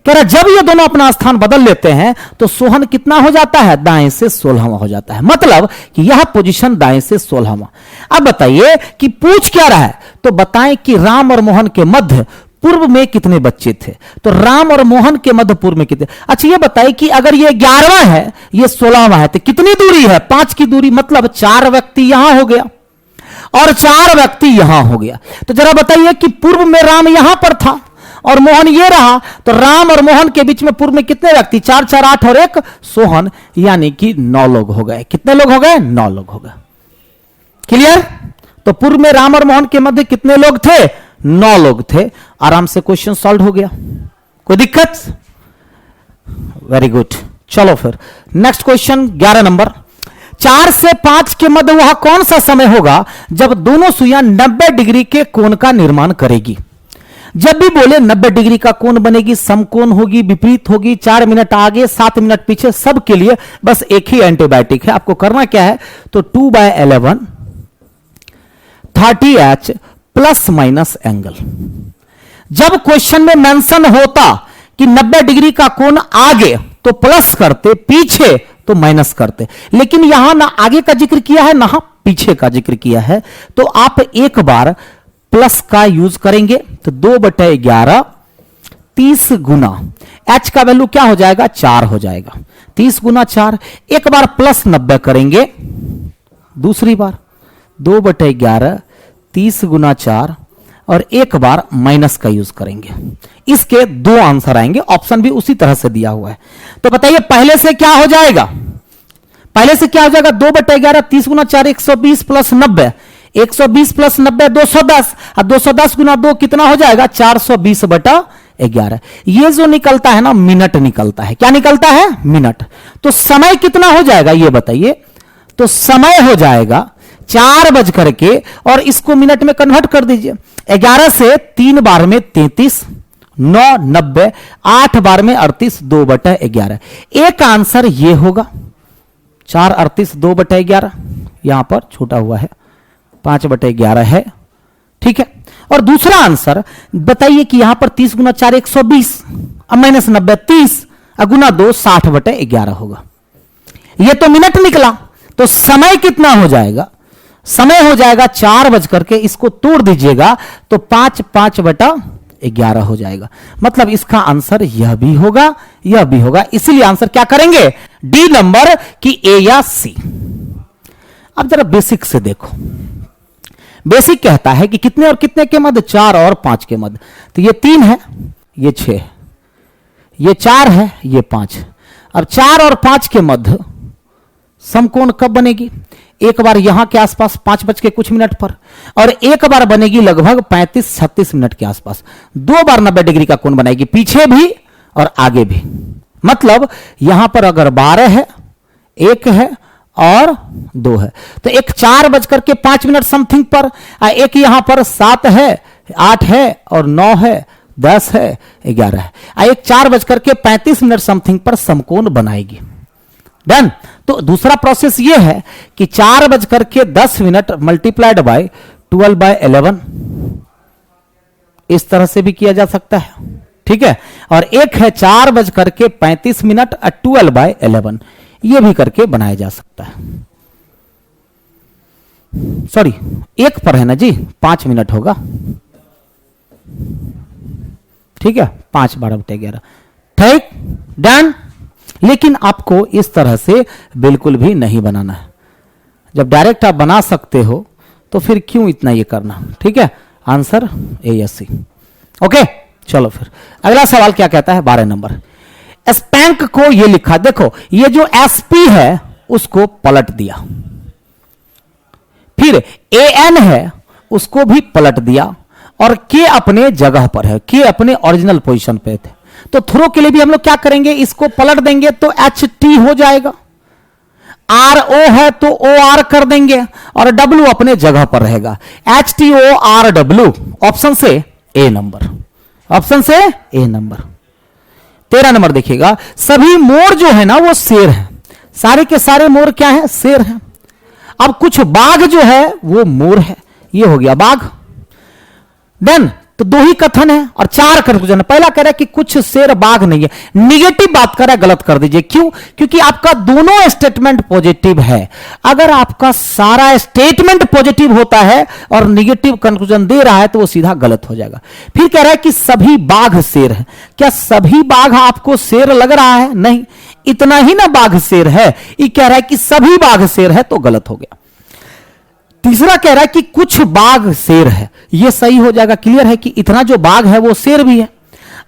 कह रहा जब ये दोनों अपना स्थान बदल लेते हैं तो सोहन कितना हो जाता है? दाएं से 16वां हो जाता है। मतलब कि यह पोजीशन दाएं से 16वां। अब बताइए कि पूछ क्या रहा है, तो बताएं कि राम और मोहन के मध्य पूर्व में कितने बच्चे थे? तो राम और मोहन के मध्य पूर्व में कितने? अच्छा ये बताइए कि अगर ये 11वां है, ये 16वां है, तो कितनी दूरी है? 5 की दूरी, मतलब 4 व्यक्ति यहां हो गया और 4 व्यक्ति यहां हो गया। तो जरा बताइए कि पूर्व में राम यहां पर था और मोहन ये रहा, तो राम और मोहन के बीच में पूर्व में कितने व्यक्ति? 4 4 8 और 1 सोहन, यानी कि 9 लोग हो गए। कितने लोग हो गए? 9 लोग हो गए। क्लियर? तो पूर्व में राम और मोहन के मध्य कितने लोग थे? 9 लोग थे। आराम से क्वेश्चन सॉल्व हो गया। कोई दिक्कत? Very good. चलो फिर नेक्स्ट क्वेश्चन 11 नंबर। 4 से 5 के मध्य वह कौन सा समय होगा जब दोनों सुइयां 90 डिग्री के कोण का निर्माण करेगी? जब भी बोले 90 डिग्री का कोण बनेगी, समकोण होगी, विपरीत होगी, 4 मिनट आगे 7 मिनट पीछे, सब के लिए बस एक ही एंटीबायोटिक है। आपको करना क्या है, तो 2/11 30H प्लस माइनस एंगल। जब क्वेश्चन में मेंशन होता कि 90 डिग्री का कोण आगे तो प्लस करते, पीछे तो माइनस करते, लेकिन यहां ना आगे का जिक्र किया है ना पीछे का जिक्र किया है, तो आप एक बार प्लस का यूज करेंगे तो 2/11 30 गुना h का वैल्यू क्या हो जाएगा? 4 हो जाएगा। 30 गुना 4, एक बार प्लस 90 करेंगे, दूसरी बार 2/11 30 गुना 4 और एक बार माइनस का यूज करेंगे। इसके 2 आंसर आएंगे, ऑप्शन भी उसी तरह से दिया हुआ है। तो बताइए पहले से क्या हो जाएगा? पहले से क्या हो जाएगा? 2/11 30 गुना 4 120 प्लस 90, 120 प्लस 90 210, और 210 गुना 2 कितना हो जाएगा? 420/11। ये जो निकलता है ना, मिनट निकलता है। क्या निकलता है? मिनट। तो समय कितना हो जाएगा ये बताइए? तो समय हो जाएगा 4 बज करके, और इसको मिनट में कन्वर्ट कर दीजिए। 11 से 3 बार में 33, 9 90, 8 बार में 38, 2/11। एक आंसर ये होगा 4 38 2/11, यहां पर छोटा हुआ है 5/11 है, ठीक है। और दूसरा आंसर बताइए कि यहां पर 30 गुना 4 120, अब माइनस 90 30, गुना 2 60/11 होगा। यह तो मिनट निकला, तो समय कितना हो जाएगा? समय हो जाएगा 4 बज करके, इसको तोड़ दीजिएगा तो 5 5/11 हो जाएगा। मतलब इसका आंसर यह भी होगा, यह भी होगा। इसीलिए आंसर क्या करेंगे? डी नंबर की ए या सी। अब जरा बेसिक से देखो, बेसिक कहता है कि कितने और कितने के मध्य? 4 और 5 के मध्य। तो ये 3 है, ये 6, ये 4 है, ये 5। अब 4 और 5 के मध्य समकोण कब बनेगी? एक बार यहां के आसपास 5 बज के कुछ मिनट पर, और एक बार बनेगी लगभग 35-36 मिनट के आसपास। 2 बार 90 डिग्री का कोण बनाएगी, पीछे भी और आगे भी। मतलब यहां पर अगर 12 है, 1 है और 2 है, तो एक 4 बज करके 5 मिनट समथिंग पर, एक यहां पर 7 है, 8 है और 9 है, 10 है, 11 है। एक 4:35 समथिंग पर समकोण बनाएगी। डन। तो दूसरा प्रोसेस ये है कि 4:10 मल्टीप्लाइड बाय 12/11, इस तरह से भी किया जा सकता है, ठीक है। और एक है 4:35 12/11, ये भी करके बनाया जा सकता है। सॉरी, एक पर है ना जी, 5 मिनट होगा, ठीक है। 5/12/11, ठीक, डन। लेकिन आपको इस तरह से बिल्कुल भी नहीं बनाना है। जब डायरेक्ट आप बना सकते हो तो फिर क्यों इतना ये करना, ठीक है। आंसर ए या सी। ओके, चलो फिर अगला सवाल क्या कहता है, 12 नंबर। स्पैंक को ये लिखा, देखो ये जो एसपी है उसको पलट दिया, फिर एएन है उसको भी पलट दिया, और के अपने जगह पर है, के अपने ओरिजिनल पोजीशन पे थे। तो थ्रो के लिए भी हम लोग क्या करेंगे, इसको पलट देंगे तो एच टी हो जाएगा। आर ओ है तो ओ आर कर देंगे, और डब्ल्यू अपने जगह पर रहेगा, H T O R W. Option से ए नंबर, ऑप्शन से ए नंबर। 13 नंबर देखिएगा, सभी मोर जो है ना वो शेर है, सारे के सारे मोर क्या है, शेर है। अब कुछ बाघ जो है वो मोर है, ये हो गया बाघ। देन तो 2 ही कथन है और 4 कंक्लूजन है। पहला कह रहा है कि कुछ शेर बाघ नहीं है, निगेटिव बात कर रहा है, गलत कर दीजिए। क्यों? क्योंकि आपका दोनों स्टेटमेंट पॉजिटिव है। अगर आपका सारा स्टेटमेंट पॉजिटिव होता है और निगेटिव कंक्लूजन दे रहा है तो वो सीधा गलत हो जाएगा। फिर कह रहा है कि सभी बाघ शेर है, क्या सभी बाघ आपको शेर लग रहा है? नहीं, इतना ही ना बाघ शेर है, ये कह रहा है कि सभी बाघ शेर है, तो गलत हो गया। तीसरा कह रहा है कि कुछ बाघ शेर है, यह सही हो जाएगा। क्लियर है कि इतना जो बाघ है वो शेर भी है।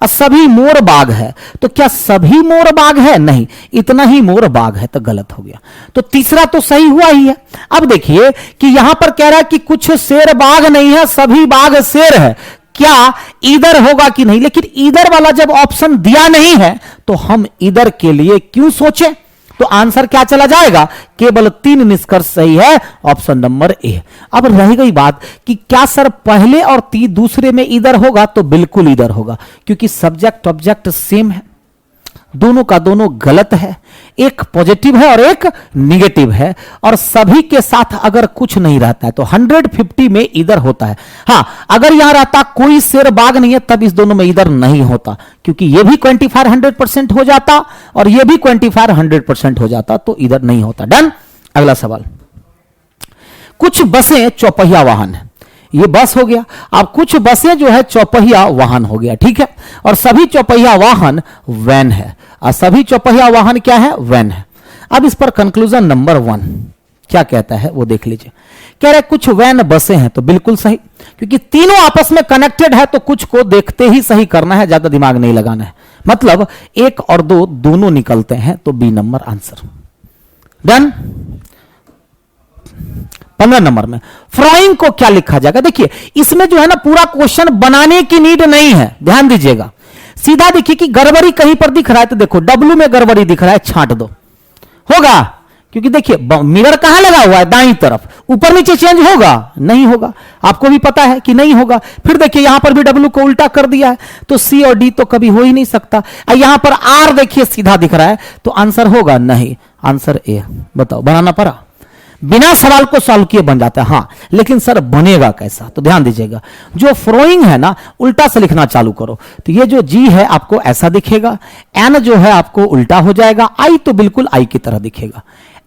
और सभी मोर बाघ है, तो क्या सभी मोर बाघ है? नहीं, इतना ही मोर बाघ है, तो गलत हो गया। तो तीसरा तो सही हुआ ही है। अब देखिए कि यहां पर कह रहा है कि कुछ शेर बाघ नहीं है, सभी बाघ शेर है, क्या इधर होगा कि नहीं? लेकिन इधर वाला जब ऑप्शन दिया नहीं है तो हम इधर के लिए क्यों सोचें? तो आंसर क्या चला जाएगा? केवल 3 निष्कर्ष सही है, ऑप्शन नंबर ए। अब रह गई बात कि क्या सर पहले और दूसरे में इधर होगा? तो बिल्कुल इधर होगा, क्योंकि सब्जेक्ट ऑब्जेक्ट सेम है, दोनों का दोनों गलत है। एक पॉजिटिव है और एक निगेटिव है, और सभी के साथ अगर कुछ नहीं रहता है तो 150 में इधर होता है। हां, अगर यहां रहता कोई शेर बाघ नहीं है तब इस दोनों में इधर नहीं होता, क्योंकि यह भी क्वांटिफायर 100% हो जाता और यह भी क्वांटिफायर 100% हो जाता, तो इधर नहीं होता। डन। अगला सवाल, कुछ बसें चौपहिया वाहन है, ये बस हो गया। अब कुछ बसें जो है चौपहिया वाहन हो गया, ठीक है। और सभी चौपहिया वाहन वैन है, और सभी चौपहिया वाहन क्या है? वैन है। अब इस पर कंक्लूजन नंबर 1 क्या कहता है वो देख लीजिए। कह रहे कुछ वैन बसें हैं, तो बिल्कुल सही, क्योंकि तीनों आपस में कनेक्टेड है, तो कुछ को देखते ही सही करना है, ज्यादा दिमाग नहीं लगाना है। मतलब 1 और 2 दोनों निकलते हैं, तो B number answer. Done. 15 number में फ्रोइंग को क्या लिखा जाएगा? देखिए इसमें जो है ना पूरा क्वेश्चन बनाने की नीड नहीं है, ध्यान दीजिएगा। सीधा देखिए कि गड़बड़ी कहीं पर दिख रहा है तो देखो डब्ल्यू में गड़बड़ी दिख रहा है, छांट दो, होगा। क्योंकि देखिए मिरर कहां लगा हुआ है? दाईं तरफ, ऊपर नीचे चेंज होगा? नहीं होगा, आपको भी पता है कि नहीं होगा। फिर देखिए यहां पर भी डब्ल्यू को उल्टा कर दिया है, तो सी और डी तो कभी हो ही नहीं सकता। यहां पर आर देखिए सीधा दिख रहा है, तो आंसर होगा नहीं, आंसर ए। बताओ, बनाना पड़ा? बिना सवाल को सॉल्व किए बन जाता है। हां, लेकिन सर बनेगा कैसा? तो ध्यान दीजिएगा, जो फ्रोइंग है ना उल्टा से लिखना चालू करो, तो ये जो जी है आपको ऐसा दिखेगा, एन जो है आपको उल्टा हो जाएगा, आई तो बिल्कुल आई की तरह दिखेगा,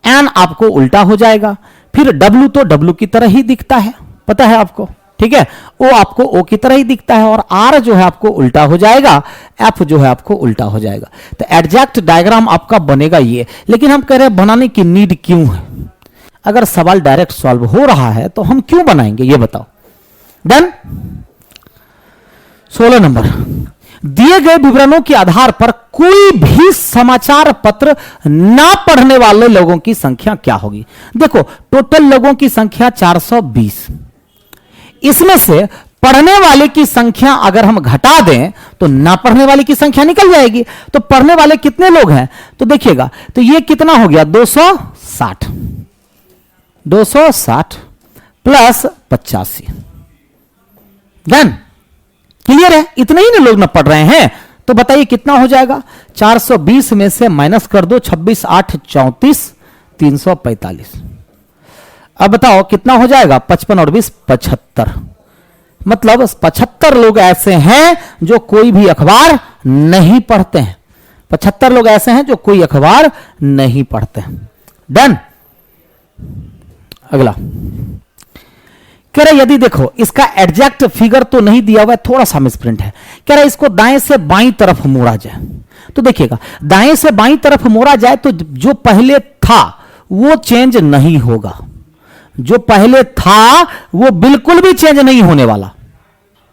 एन आपको उल्टा हो जाएगा, फिर डब्ल्यू तो डब्ल्यू की तरह ही दिखता है, पता है आपको, ठीक है। ओ आपको ओ की तरह ही दिखता है, और आर जो है आपको उल्टा हो जाएगा, एफ जो है आपको उल्टा हो जाएगा। तो एग्जैक्ट डायग्राम आपका बनेगा ये। लेकिन हम कह रहे हैं बनाने की नीड क्यों है? अगर सवाल डायरेक्ट सॉल्व हो रहा है तो हम क्यों बनाएंगे, ये बताओ। डन। 16 नंबर, दिए गए विवरणों के आधार पर कोई भी समाचार पत्र ना पढ़ने वाले लोगों की संख्या क्या होगी? देखो टोटल लोगों की संख्या 420, इसमें से पढ़ने वाले की संख्या अगर हम घटा दें तो ना पढ़ने वाले की संख्या निकल जाएगी। तो पढ़ने वाले कितने लोग हैं? तो देखिएगा, तो ये कितना हो गया? 260 260 प्लस 85, डन, क्लियर है? इतने ही ना लोग ना पढ़ रहे हैं, तो बताइए कितना हो जाएगा? 420 में से माइनस कर दो, 26 8 34 345। अब बताओ कितना हो जाएगा? 55 और 20 75। मतलब 75 लोग ऐसे हैं जो कोई भी अखबार नहीं पढ़ते हैं। 75 लोग ऐसे हैं जो कोई अखबार नहीं पढ़ते हैं। डन। अगला कह रहा यदि देखो इसका एग्जैक्ट फिगर तो नहीं दिया हुआ है, थोड़ा सा मिसप्रिंट है। कह रहा इसको दाएं से बाईं तरफ मोड़ा जाए, तो देखिएगा दाएं से बाईं तरफ मोड़ा जाए तो जो पहले था वो चेंज नहीं होगा, जो पहले था वो बिल्कुल भी चेंज नहीं होने वाला।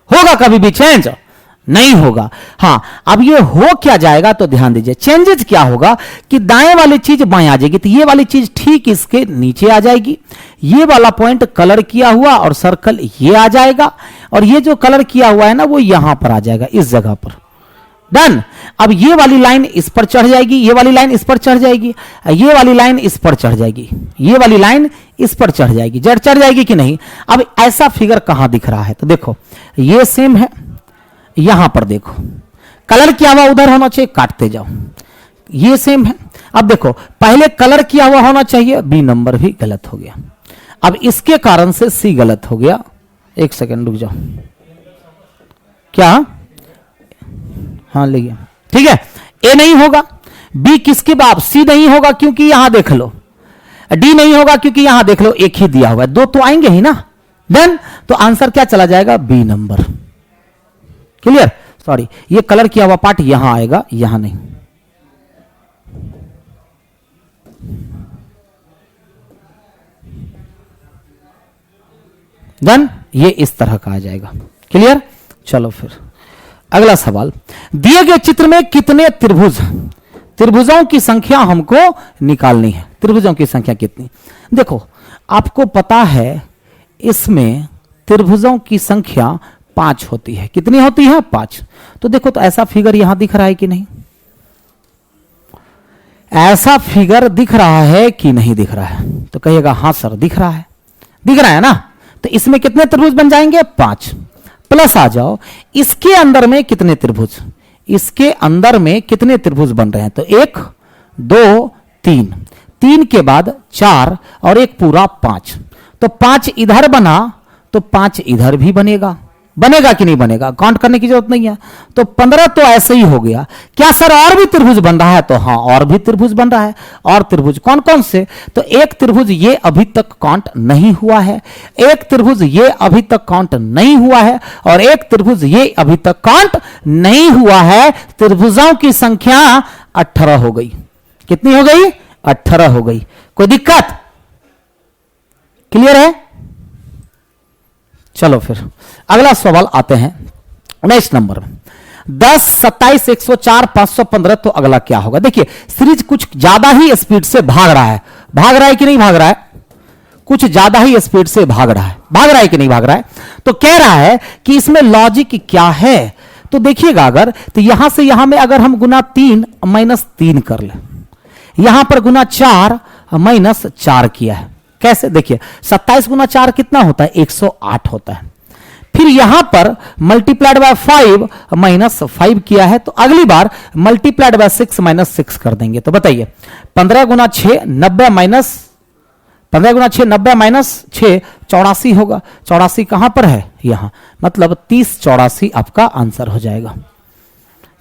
होगा कभी भी चेंज नहीं होगा। हां, अब ये हो क्या जाएगा तो ध्यान दीजिए, चेंजेस क्या होगा कि दाएं वाली चीज बाएं आ जाएगी, तो ये वाली चीज ठीक इसके नीचे आ जाएगी, ये वाला पॉइंट कलर किया हुआ और सर्कल ये आ जाएगा, और ये जो कलर किया हुआ है ना वो यहां पर आ जाएगा, इस जगह पर। डन। अब ये वाली लाइन इस पर चढ़ जाएगी, ये वाली लाइन इस पर चढ़ जाएगी, ये वाली लाइन इस पर चढ़ जाएगी, ये वाली लाइन इस पर चढ़ जाएगी। चढ़ जाएगी कि नहीं? अब ऐसा फिगर कहां दिख रहा है? तो देखो ये सेम है, यहां पर देखो कलर किया हुआ उधर होना चाहिए, काटते जाओ, ये सेम है। अब देखो पहले कलर किया हुआ होना चाहिए, बी नंबर भी गलत हो गया। अब इसके कारण से सी गलत हो गया। एक सेकंड रुक जाओ, क्या? हाँ ले गया, ठीक है। ए नहीं होगा, बी किसके बाद? सी नहीं होगा क्योंकि यहां देख लो, डी नहीं होगा क्योंकि यहां देख लो एक ही दिया हुआ है, दो तो आएंगे ही ना। देन तो आंसर क्या चला जाएगा? B number. क्लियर? सॉरी, ये कलर किया हुआ पार्ट यहां आएगा, यहां नहीं। डन, ये इस तरह का आ जाएगा। क्लियर? चलो फिर अगला सवाल, दिए गए चित्र में कितने त्रिभुज? त्रिभुजों की संख्या हमको निकालनी है। त्रिभुजों की संख्या कितनी? देखो आपको पता है इसमें त्रिभुजों की संख्या 5 होती है। कितनी होती है? 5। तो देखो तो ऐसा फिगर यहां दिख रहा है कि नहीं? ऐसा फिगर दिख रहा है कि नहीं दिख रहा है? तो कहिएगा हां सर दिख रहा है। दिख रहा है ना? तो इसमें कितने त्रिभुज बन जाएंगे? 5। प्लस आ जाओ, इसके अंदर में कितने त्रिभुज? इसके अंदर में कितने त्रिभुज बन रहे हैं? तो 1 2 3, 3 के बाद 4 और एक पूरा 5। तो 5 इधर बना तो 5 इधर भी बनेगा। बनेगा कि नहीं बनेगा? काउंट करने की जरूरत नहीं है। तो 15 तो ऐसे ही हो गया। क्या सर और भी त्रिभुज बन रहा है? तो हाँ और भी त्रिभुज बन रहा है। और त्रिभुज कौन कौन से? तो एक त्रिभुज ये अभी तक काउंट नहीं हुआ है, एक त्रिभुज ये अभी तक काउंट नहीं हुआ है, और एक त्रिभुज ये अभी तक काउंट नहीं हुआ है। त्रिभुजों की संख्या 18 हो गई। कितनी हो गई? 18 हो गई। कोई दिक्कत? क्लियर है? चलो फिर अगला सवाल आते हैं 19 नंबर में। 10 27 104 515। तो अगला क्या होगा? देखिए सीरीज कुछ ज्यादा ही स्पीड से भाग रहा है। भाग रहा है कि नहीं भाग रहा है? कुछ ज्यादा ही स्पीड से भाग रहा है। भाग रहा है कि नहीं भाग रहा है? तो कह रहा है कि इसमें लॉजिक क्या है? तो देखिएगा अगर तो यहां से यहां में अगर हम गुना 3 माइनस 3 कर ले, यहां पर गुना 4 माइनस 4 किया है। कैसे? देखिए 27 गुना 4 कितना होता है? 108 होता है। फिर यहां पर मल्टीप्लाइड बाय 5 माइनस 5 किया है, तो अगली बार मल्टीप्लाइड बाय 6 माइनस 6 कर देंगे। तो बताइए 15 गुना 6 90 माइनस 15 गुना 6 90 माइनस 6 84 होगा। 84 कहां पर है? यहां। मतलब 30 84 आपका आंसर हो जाएगा।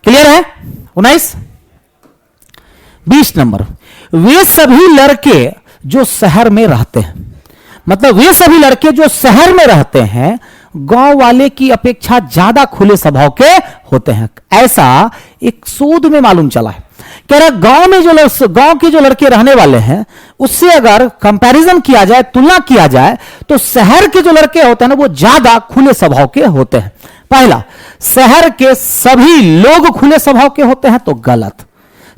क्लियर है? 19 20 नंबर, वे सभी लड़के जो शहर में रहते हैं, मतलब वे सभी लड़के जो शहर में रहते हैं गांव वाले की अपेक्षा ज्यादा खुले स्वभाव के होते हैं। ऐसा एक शोध में मालूम चला है। कह रहा गांव में गांव के जो लड़के रहने वाले हैं उससे अगर कंपैरिजन किया जाए, तुलना किया जाए, तो शहर के जो लड़के होते हैं ना वो ज्यादा खुले स्वभाव के होते हैं। पहला, शहर के सभी लोग खुले स्वभाव के होते हैं, तो गलत।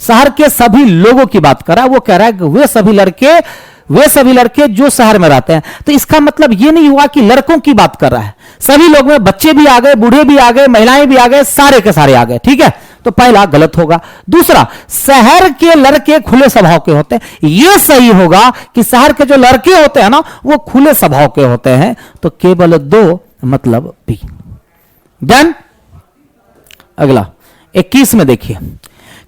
शहर के सभी लोगों की बात कर रहा है, वो कह रहा है कि वे सभी लड़के जो शहर में रहते हैं। तो इसका मतलब ये नहीं हुआ कि लड़कों की बात कर रहा है। सभी लोग में बच्चे भी आ गए, बूढ़े भी आ गए, महिलाएं भी आ गए, सारे के सारे आ गए। ठीक है, तो पहला गलत होगा। दूसरा, शहर के लड़के खुले स्वभाव के होते हैं, यह सही होगा कि शहर के जो लड़के होते हैं ना वो खुले स्वभाव के होते हैं। तो केवल 2 मतलब बी। डन। अगला 21 में देखिए,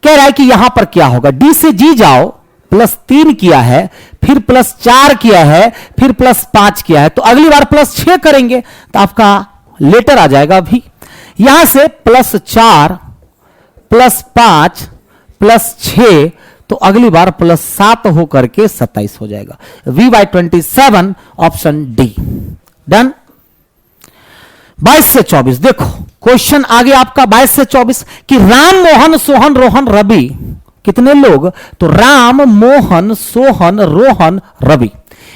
कह रहा है कि यहां पर क्या होगा, डी से जी जाओ, +3 किया है, फिर +4 किया है, फिर +5 किया है, तो अगली बार +6 करेंगे तो आपका लेटर आ जाएगा अभी। यहां से +4 +5 +6, तो अगली बार +7 होकर के 27 हो जाएगा। V/27 option D. डन। 22 से 24 देखो, क्वेश्चन आगे आपका 22 से 24 कि राम मोहन सोहन रोहन रवि, कितने लोग, तो राम मोहन सोहन रोहन रवि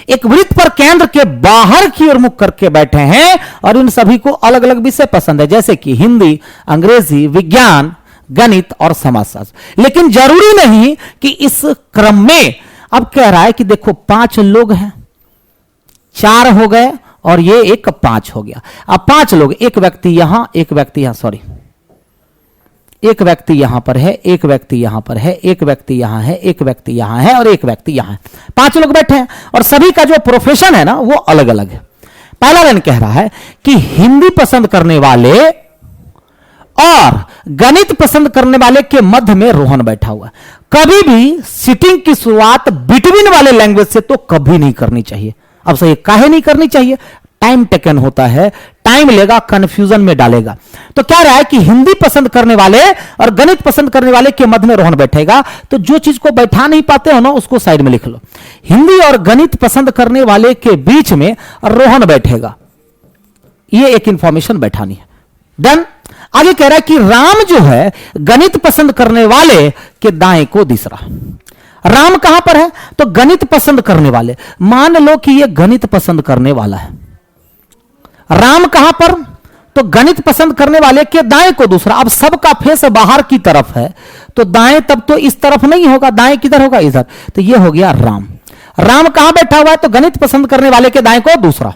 एक वृत्त पर केंद्र के बाहर की ओर मुख करके बैठे हैं और इन सभी को अलग अलग विषय पसंद है, जैसे कि हिंदी, अंग्रेजी, विज्ञान, गणित और समाजशास्त्र। लेकिन जरूरी नहीं कि इस क्रम में, अब कह रहा है कि देखो 5 लोग हैं, 4 हो गए और ये एक 5 हो गया। अब 5 लोग, एक व्यक्ति यहां, एक व्यक्ति यहां, सॉरी, एक व्यक्ति यहां पर है, एक व्यक्ति यहां पर है, एक व्यक्ति यहां है, एक व्यक्ति यहां है और एक व्यक्ति यहां है। 5 लोग बैठे हैं और सभी का जो प्रोफेशन है ना वो अलग अलग है। पहला लाइन कह रहा है कि हिंदी पसंद करने वाले और गणित पसंद करने वाले के मध्य में रोहन बैठा हुआ है। कभी भी सिटिंग की शुरुआत बिटवीन वाले लैंग्वेज से तो कभी नहीं करनी चाहिए। अब सही काहे नहीं करनी चाहिए, टाइम टेकन होता है, टाइम लेगा, कंफ्यूजन में डालेगा। तो क्या रहा है कि हिंदी पसंद करने वाले और गणित पसंद करने वाले के मध्य में रोहन बैठेगा, तो जो चीज को बैठा नहीं पाते हो ना उसको साइड में लिख लो। हिंदी और गणित पसंद करने वाले के बीच में रोहन बैठेगा, ये एक इंफॉर्मेशन बैठानी है। डन। आगे कह रहा है कि राम जो है गणित पसंद करने वाले के दाएं को दिस रहा। राम कहां पर है, तो गणित पसंद करने वाले, मान लो कि यह गणित पसंद करने वाला है। राम कहां पर, तो गणित पसंद करने वाले के दाएं को दूसरा। अब सबका फेस बाहर की तरफ है तो दाएं तब तो इस तरफ नहीं होगा, दाएं किधर होगा, इधर। तो यह हो गया राम। राम कहां बैठा हुआ है, तो गणित पसंद करने वाले के दाएं को दूसरा।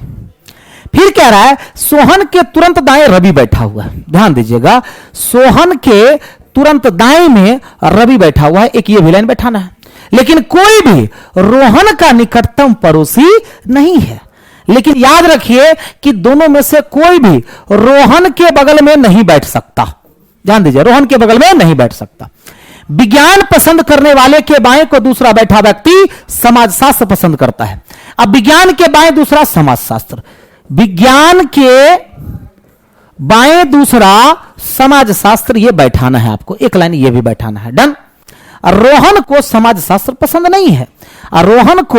फिर कह रहा है सोहन के तुरंत दाएं रवि बैठा हुआ है। ध्यान दीजिएगा, सोहन के तुरंत दाएं में रवि बैठा हुआ है, एक ये भी लाइन बैठाना है। लेकिन कोई भी रोहन का निकटतम पड़ोसी नहीं है। लेकिन याद रखिए कि दोनों में से कोई भी रोहन के बगल में नहीं बैठ सकता। ध्यान दीजिए, रोहन के बगल में नहीं बैठ सकता। विज्ञान पसंद करने वाले के बाएं को दूसरा बैठा व्यक्ति समाजशास्त्र पसंद करता है। अब विज्ञान के बाएं दूसरा समाजशास्त्र, विज्ञान के बाएं दूसरा समाजशास्त्र, ये बैठाना है आपको, एक लाइन ये भी बैठाना है। डन। रोहन को समाजशास्त्र पसंद नहीं है, रोहन को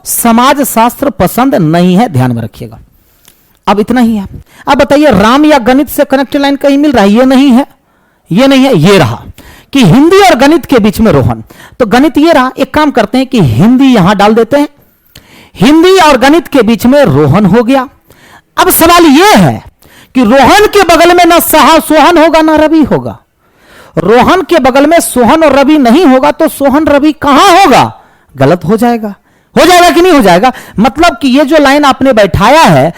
समाजशास्त्र पसंद नहीं है, ध्यान में रखिएगा। अब इतना ही है। अब बताइए राम या गणित से कनेक्टेड लाइन कहीं मिल रहा है, ये नहीं है, ये नहीं है, ये रहा कि हिंदी और गणित के बीच में रोहन, तो गणित ये रहा। एक काम करते हैं कि हिंदी यहां डाल देते हैं, हिंदी और गणित के बीच में रोहन हो गया। अब सवाल यह है कि रोहन के बगल में ना सोहन होगा ना रवि होगा। रोहन के बगल में सोहन और रवि नहीं होगा तो सोहन रवि कहां होगा, गलत हो जाएगा। हो जाएगा कि नहीं हो जाएगा, मतलब कि ये जो लाइन आपने बैठाया है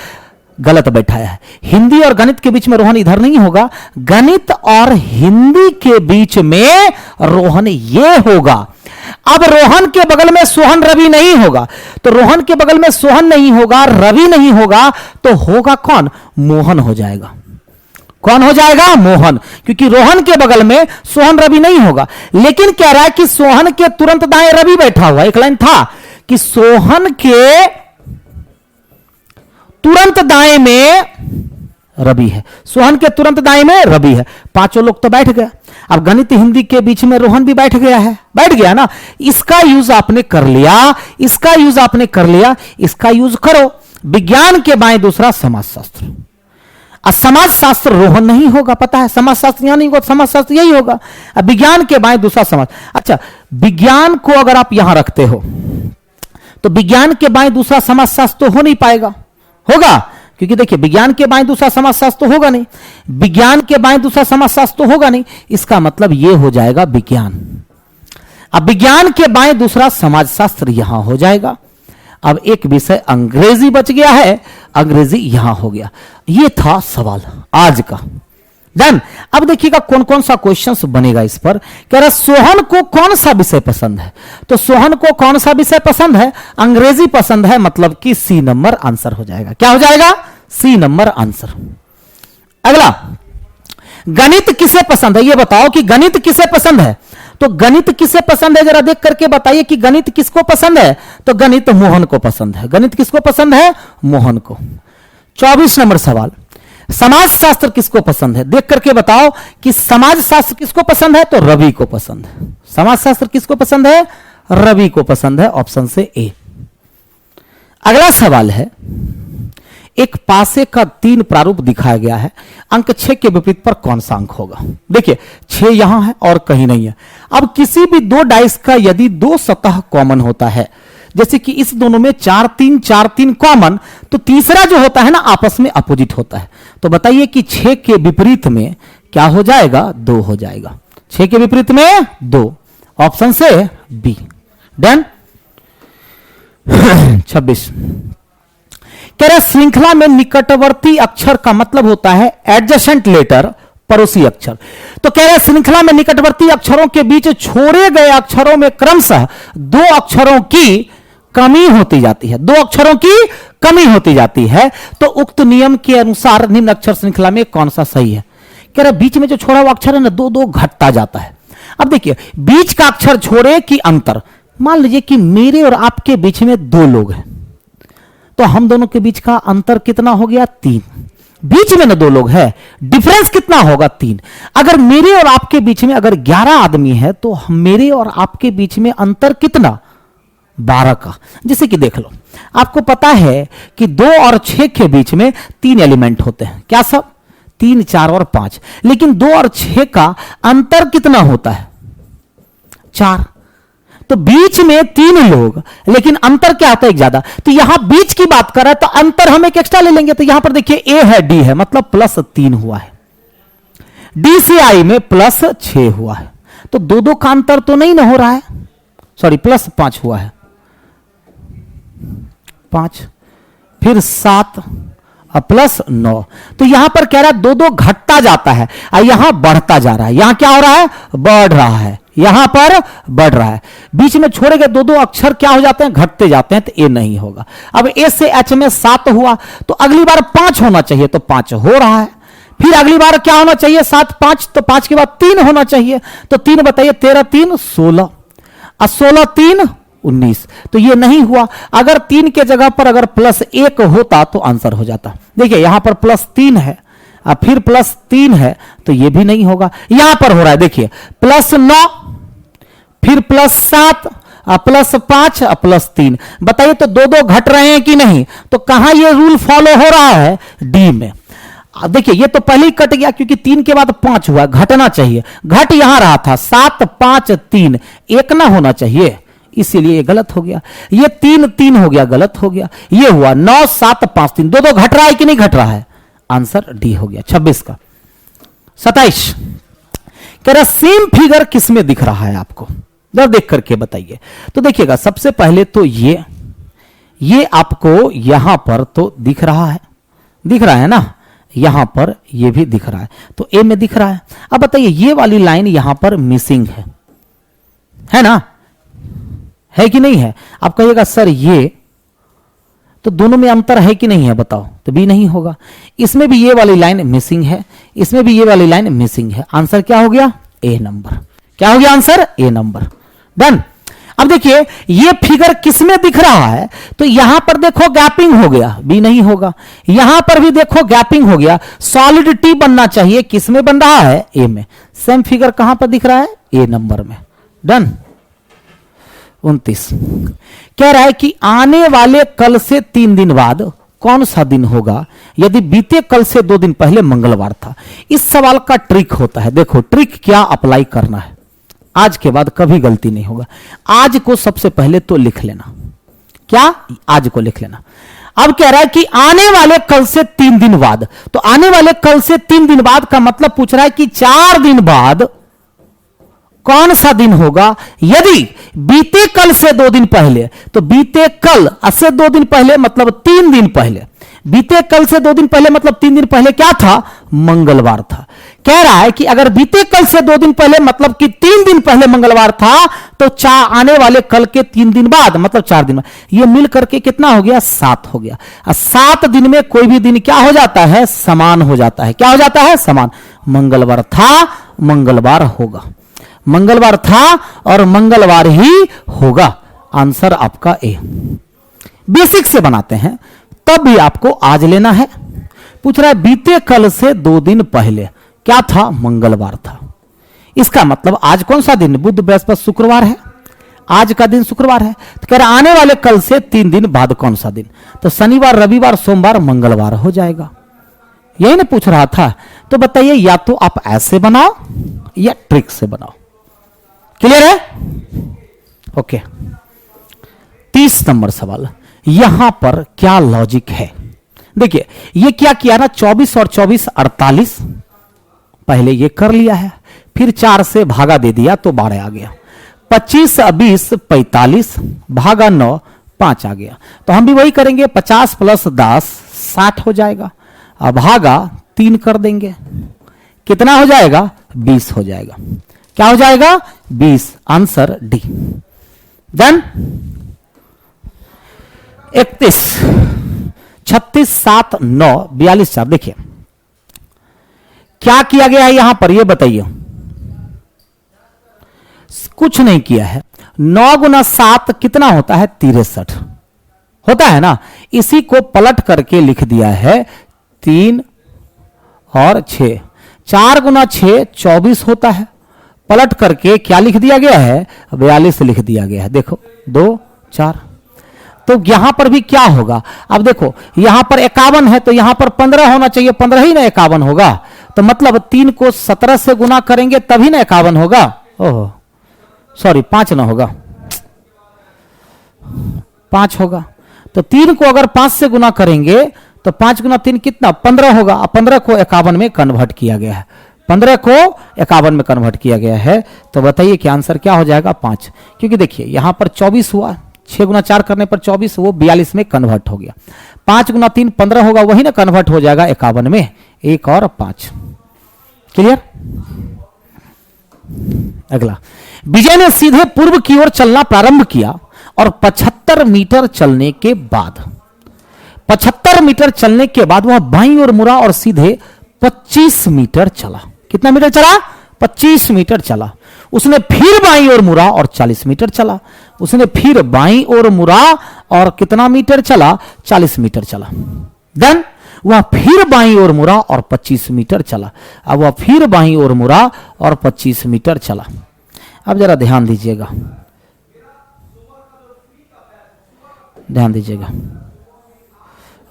गलत बैठाया है। हिंदी और गणित के बीच में रोहन इधर नहीं होगा, गणित और हिंदी के बीच में रोहन ये होगा। अब रोहन के बगल में सोहन रवि नहीं होगा, तो रोहन के बगल में सोहन नहीं होगा, रवि नहीं होगा, तो होगा कौन, मोहन हो जाएगा। कौन हो जाएगा, मोहन, क्योंकि रोहन के बगल में सोहन रवि नहीं होगा। लेकिन कह रहा है कि सोहन के तुरंत दाएं रवि बैठा हुआ। एक लाइन था कि सोहन के तुरंत दाएं में रवि है, सोहन के तुरंत दाएं में रवि है। 5 लोग तो बैठ गए। अब गणित हिंदी के बीच में रोहन भी बैठ गया है, बैठ गया ना। इसका यूज आपने कर लिया, इसका यूज आपने कर लिया, इसका यूज करो। विज्ञान के बाएं दूसरा समाजशास्त्र, समाजशास्त्र रोहन नहीं होगा, पता है, समाजशास्त्र यहां नहीं होगा, समाजशास्त्र यही होगा। अब विज्ञान के बाएं दूसरा समाज। अच्छा, विज्ञान को अगर आप यहां रखते हो तो विज्ञान के बाएं दूसरा समाजशास्त्र तो हो नहीं पाएगा, होगा, क्योंकि देखिए विज्ञान के बाएं दूसरा समाजशास्त्र तो होगा नहीं, विज्ञान के बाएं दूसरा समाजशास्त्र तो होगा नहीं। इसका मतलब यह हो जाएगा विज्ञान। अब विज्ञान के बाएं दूसरा समाजशास्त्र यहां हो जाएगा। अब एक विषय अंग्रेजी बच गया है, अंग्रेजी यहां हो गया। यह था सवाल आज का। डन। अब देखिएगा कौन कौन सा क्वेश्चंस बनेगा इस पर। कह रहा सोहन को कौन सा विषय पसंद है, तो सोहन को कौन सा विषय पसंद है, अंग्रेजी पसंद है, मतलब कि सी नंबर आंसर हो जाएगा। क्या हो जाएगा, सी नंबर आंसर। अगला गणित किसे पसंद है, ये बताओ कि गणित किसे पसंद है। तो गणित किसे पसंद है, जरा देख करके बताइए कि गणित किसको पसंद है। तो गणित मोहन को पसंद है। गणित किसको पसंद है, मोहन को। 24 नंबर सवाल, समाज शास्त्र किसको पसंद है, देख करके बताओ कि समाज शास्त्र किसको पसंद है। तो रवि को पसंद है। समाज शास्त्र किसको पसंद है, रवि को पसंद है। ऑप्शन से ए। अगला सवाल है, एक पासे का 3 प्रारूप दिखाया गया है, अंक 6 के विपरीत पर कौन सा अंक होगा। देखिए 6 यहां है और कहीं नहीं है। अब किसी भी 2 डाइस का यदि 2 सतह कॉमन होता है, जैसे कि इस दोनों में 4 3 कॉमन, तो तीसरा जो होता है ना आपस में अपोजिट होता है। तो बताइए कि 6 के विपरीत में क्या हो जाएगा, 2 हो जाएगा। 6 के विपरीत में 2, ऑप्शन से बी। डन। 26 कह रहे श्रृंखला में निकटवर्ती अक्षर का मतलब होता है एडजेसेंट लेटर, पड़ोसी अक्षर। तो कह रहे श्रृंखला में निकटवर्ती अक्षरों के बीच छोड़े गए अक्षरों में क्रमशः 2 अक्षरों की कमी होती जाती है। 2 अक्षरों की कमी होती जाती है। तो उक्त नियम के अनुसार निम्न अक्षर श्रृंखला में कौन सा सही है। कह रहे बीच में जो छोड़ा हुआ अक्षर है ना, 2 घटता जाता है। अब देखिए बीच का अक्षर छोड़े कि अंतर, मान लीजिए कि मेरे और आपके बीच में 2 लोग हैं, तो हम दोनों के बीच का अंतर कितना हो गया, 3। बीच में ना 2 लोग है, डिफरेंस कितना होगा, 3। अगर मेरे और आपके बीच में अगर 11 आदमी है, तो मेरे और आपके बीच में अंतर कितना, 12 का। जैसे कि देख लो, आपको पता है कि 2 और 6 के बीच में 3 एलिमेंट होते हैं, क्या सब, 3 4 और 5। लेकिन 2 और 6 का अंतर कितना होता है, 4। तो बीच में 3 लोग, लेकिन अंतर क्या होता है, एक ज्यादा। तो यहां बीच की बात कर रहा है, तो अंतर हम एक एक्स्ट्रा ले लेंगे। तो यहां पर देखिए ए है, डी है, मतलब +3 हुआ है। डी से आई में +6 हुआ है। तो 2 का अंतर तो नहीं ना हो रहा है, सॉरी +5 हुआ है, 5 फिर 7 और +9। तो यहां पर कह रहा है 2 घटता जाता है और यहां बढ़ता जा रहा है। यहां क्या हो रहा है, बढ़ रहा है, यहां पर बढ़ रहा है। बीच में छोड़े गए 2 अक्षर क्या हो जाते हैं, घटते जाते हैं। तो ए नहीं होगा। अब ए से एच में 7 हुआ, तो अगली बार 5 होना चाहिए, तो 5 हो रहा है। फिर अगली बार क्या होना चाहिए, 7 5, तो 5 के बाद 3 होना चाहिए। तो 3 बताइए, 13 3 16 और 16 3 19। तो ये नहीं हुआ। अगर 3 के जगह पर अगर +1 होता तो आंसर हो जाता। देखिए यहां पर +3 है और फिर +3 है, तो ये भी नहीं होगा। यहां पर हो रहा है, देखिए +9 फिर +7 और +5 और +3। बताइए तो 2 घट रहे हैं कि नहीं। तो कहां ये रूल फॉलो हो रहा है, डी में। देखिए ये तो पहले ही कट गया, क्योंकि 3 के बाद 5 हुआ, घटना चाहिए। घट यहां रहा था 7 5 3, 1 ना होना चाहिए, इसीलिए ये गलत हो गया। ये 3 3 हो गया, गलत हो गया। ये हुआ 9 7 5 3, 2 घट रहा है कि नहीं घट रहा है, आंसर डी हो गया। 26 का। 27 कह रहा सेम फिगर किसमें दिख रहा है आपको, जरा देख करके बताइए। तो देखिएगा सबसे पहले तो ये आपको यहां पर तो दिख रहा है ना, यहां पर ये भी दिख रहा है, तो ए में दिख रहा है। अब बताइए ये वाली लाइन यहां पर मिसिंग है ना, है कि नहीं है। आप कहिएगा सर ये तो दोनों में अंतर है कि नहीं है, बताओ। तो बी नहीं होगा। इसमें भी ये वाली लाइन मिसिंग है, इसमें भी ये वाली लाइन मिसिंग है। आंसर क्या हो गया, ए नंबर। क्या हो गया आंसर, ए नंबर। डन। अब देखिए ये फिगर किसमें दिख रहा है, तो यहां पर देखो गैपिंग हो गया, बी नहीं होगा। यहां पर भी देखो गैपिंग हो गया, सॉलिडिटी बनना चाहिए, किसमें बन रहा है, ए में। सेम फिगर कहां पर दिख रहा है, ए नंबर में। डन। 29 कह रहा है कि आने वाले कल से 3 दिन बाद कौन सा दिन होगा यदि बीते कल से 2 दिन पहले मंगलवार था। इस सवाल का ट्रिक होता है, देखो ट्रिक क्या अप्लाई करना है। आज के बाद कभी गलती नहीं होगा। आज को सबसे पहले तो लिख लेना, क्या, आज को लिख लेना। अब कह रहा है कि आने वाले कल से 3 दिन बाद, तो आने वाले कल से 3 दिन बाद का मतलब पूछ रहा है कि 4 दिन बाद कौन सा दिन होगा। यदि बीते कल से 2 दिन पहले, तो बीते कल से 2 दिन पहले मतलब 3 दिन पहले। बीते कल से 2 दिन पहले मतलब 3 दिन पहले क्या था, मंगलवार था। कह रहा है कि अगर बीते कल से 2 दिन पहले मतलब कि 3 दिन पहले मंगलवार था, तो आने वाले कल के 3 दिन बाद मतलब 4 दिन बाद, ये मिल करके कितना हो गया, 7 हो गया। 7 दिन में कोई भी दिन क्या हो जाता है, समान हो जाता है। क्या हो जाता है, समान। मंगलवार था, मंगलवार होगा, मंगलवार था और मंगलवार ही होगा। आंसर आपका ए। बेसिक से बनाते हैं, तब भी आपको आज लेना है। पूछ रहा है बीते कल से 2 दिन पहले क्या था, मंगलवार था। इसका मतलब आज कौन सा दिन, बुध बृहस्पति शुक्रवार है, आज का दिन शुक्रवार है। तो कह रहा आने वाले कल से 3 दिन बाद कौन सा दिन, तो शनिवार, रविवार, सोमवार, मंगलवार हो जाएगा। यही ना पूछ रहा था। तो बताइए, या तो आप ऐसे बनाओ या ट्रिक से बनाओ। क्लियर है? ओके। 30 नंबर सवाल, यहां पर क्या लॉजिक है, देखिए ये क्या किया ना, 24 और 24 48, पहले ये कर लिया है, फिर 4 से भागा दे दिया तो 12 आ गया। 25 20 45 भागा 9 5 आ गया। तो हम भी वही करेंगे, 50 + 10 60 हो जाएगा। अब भागा 3 कर देंगे, कितना हो जाएगा, 20 हो जाएगा। क्या हो जाएगा, 20। Answer D. डन। 31 36 7 9 42 4। देखिए क्या किया गया है यहां पर, यह बताइए। कुछ नहीं किया है। 9 × 7 कितना होता है, 63 होता है ना। इसी को पलट करके लिख दिया है 3 और 6। 4 × 6 24 होता है, पलट करके क्या लिख दिया गया है, 42 लिख दिया गया है। देखो 2 4। तो यहां पर भी क्या होगा, अब देखो यहां पर 51 है तो यहां पर 15 होना चाहिए, 15 ही ना 51 होगा। तो मतलब 3 को 17 से गुना करेंगे तभी ना 51 होगा। ओह सॉरी, 5 ना होगा, 5 होगा। तो 3 को अगर 5 से गुना करेंगे तो 5 × 3 कितना, 15 होगा। अब 15 को 51 में कन्वर्ट किया गया है, 15 को 51 में कन्वर्ट किया गया है। तो बताइए कि आंसर क्या हो जाएगा, 5। क्योंकि देखिए यहां पर 24 हुआ, 6 × 4 करने पर 24, वो 42 में कन्वर्ट हो गया। 5 × 3 15 होगा, वही ना कन्वर्ट हो जाएगा 51 में, 1 और 5। क्लियर? अगला, विजय ने सीधे पूर्व की ओर चलना प्रारंभ किया और 75 मीटर चलने के बाद 75 मीटर चलने के बाद वह बाईं ओर मुड़ा और सीधे 25 मीटर चला। कितना मीटर चला, 25 मीटर चला। उसने फिर बाईं ओर मुड़ा और 40 मीटर चला। उसने फिर बाईं ओर मुड़ा और कितना मीटर चला, 40 मीटर चला। देन वह फिर बाईं ओर मुड़ा और 25 मीटर चला। अब वह फिर बाईं ओर मुड़ा और 25 मीटर चला। अब जरा ध्यान दीजिएगा, ध्यान दीजिएगा,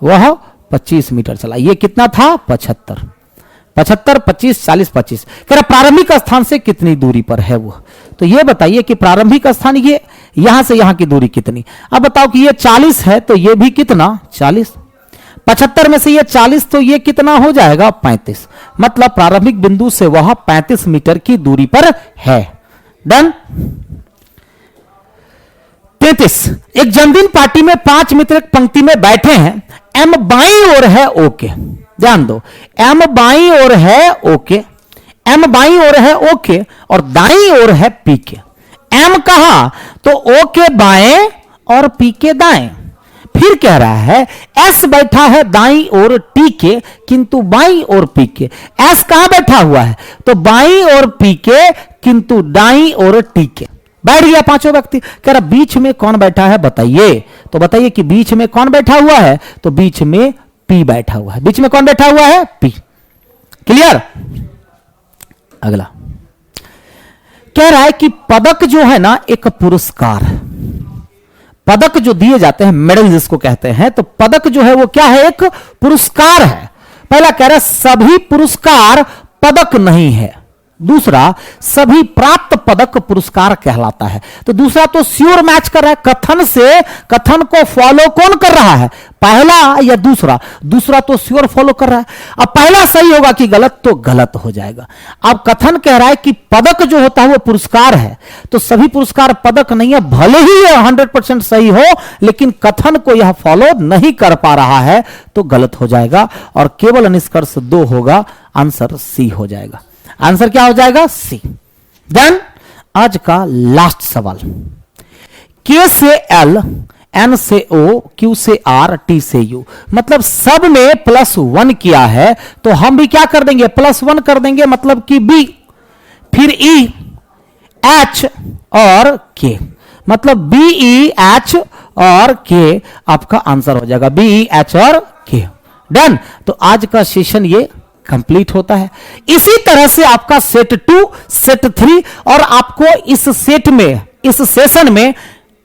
वह 25 मीटर चला। ये कितना था, 75 25 40 25। कह रहा प्रारंभिक स्थान से कितनी दूरी पर है वो, तो ये बताइए कि प्रारंभिक स्थान ये यहां से यहां की दूरी कितनी। अब बताओ कि ये 40 है तो ये भी कितना, 40। 75 में से ये 40 तो ये कितना हो जाएगा, 35। मतलब प्रारंभिक बिंदु से वह 35 मीटर की दूरी पर है। डन। 33, एक जन्मदिन पार्टी में 5 मित्र एक पंक्ति में बैठे हैं। एम बाईं ओर है ओके, ध्यान दो, एम बाईं ओर है ओके, एम बाईं ओर है ओके और दाईं ओर है पी के। एम कहां, तो ओ के बाएं और पी के दाएं। फिर कह रहा है एस बैठा है दाईं ओर टी के किंतु बाईं ओर पी के। एस कहां बैठा हुआ है, तो बाईं ओर पी के किंतु दाईं ओर टी के। बैठ गया पांचों व्यक्ति। कह रहा बीच में कौन बैठा है बताइए, तो बताइए कि बीच में कौन बैठा हुआ है, तो बीच में पी बैठा हुआ है। बीच में कौन बैठा हुआ है, पी। क्लियर? अगला कह रहा है कि पदक जो है ना एक पुरस्कार, पदक जो दिए जाते हैं मेडल जिसको कहते हैं, तो पदक जो है वो क्या है, एक पुरस्कार है। पहला कह रहा है सभी पुरस्कार पदक नहीं है। दूसरा सभी प्राप्त पदक पुरस्कार कहलाता है। तो दूसरा तो श्योर मैच कर रहा है, कथन से कथन को फॉलो कौन कर रहा है, पहला या दूसरा? दूसरा तो श्योर फॉलो कर रहा है। अब पहला सही होगा कि गलत, तो गलत हो जाएगा। अब कथन कह रहा है कि पदक जो होता है वो पुरस्कार है, तो सभी पुरस्कार पदक नहीं है, भले ही यह 100% सही हो, लेकिन कथन को यह फॉलो नहीं कर पा रहा है, तो गलत हो जाएगा और केवल निष्कर्ष 2 होगा, आंसर सी हो जाएगा। आंसर क्या हो जाएगा? सी। देन आज का लास्ट सवाल, के से एल, एन से ओ, क्यू से आर, टी से यू, मतलब सब में +1 किया है, तो हम भी क्या कर देंगे, +1 कर देंगे, मतलब कि बी, फिर ई, एच और के, मतलब बी ई एच और के आपका आंसर हो जाएगा, बी ई एच और के। डन। तो आज का सेशन ये कंप्लीट होता है। इसी तरह से आपका सेट 2, सेट 3 और आपको इस सेट में, इस सेशन में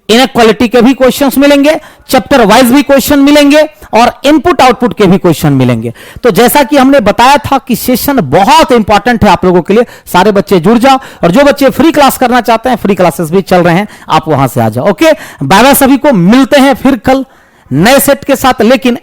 इनक्वालिटी के भी क्वेश्चंस मिलेंगे, चैप्टर वाइज भी क्वेश्चन मिलेंगे और इनपुट आउटपुट के भी क्वेश्चन मिलेंगे। तो जैसा कि हमने बताया था कि सेशन बहुत इंपॉर्टेंट है आप लोगों के लिए, सारे बच्चे जुड़ जाओ और जो बच्चे फ्री क्लास करना चाहते हैं, फ्री क्लासेस भी चल रहे हैं, आप वहां से आ जाओ। ओके, बाय बाय, सभी को मिलते हैं फिर कल नए सेट के साथ। लेकिन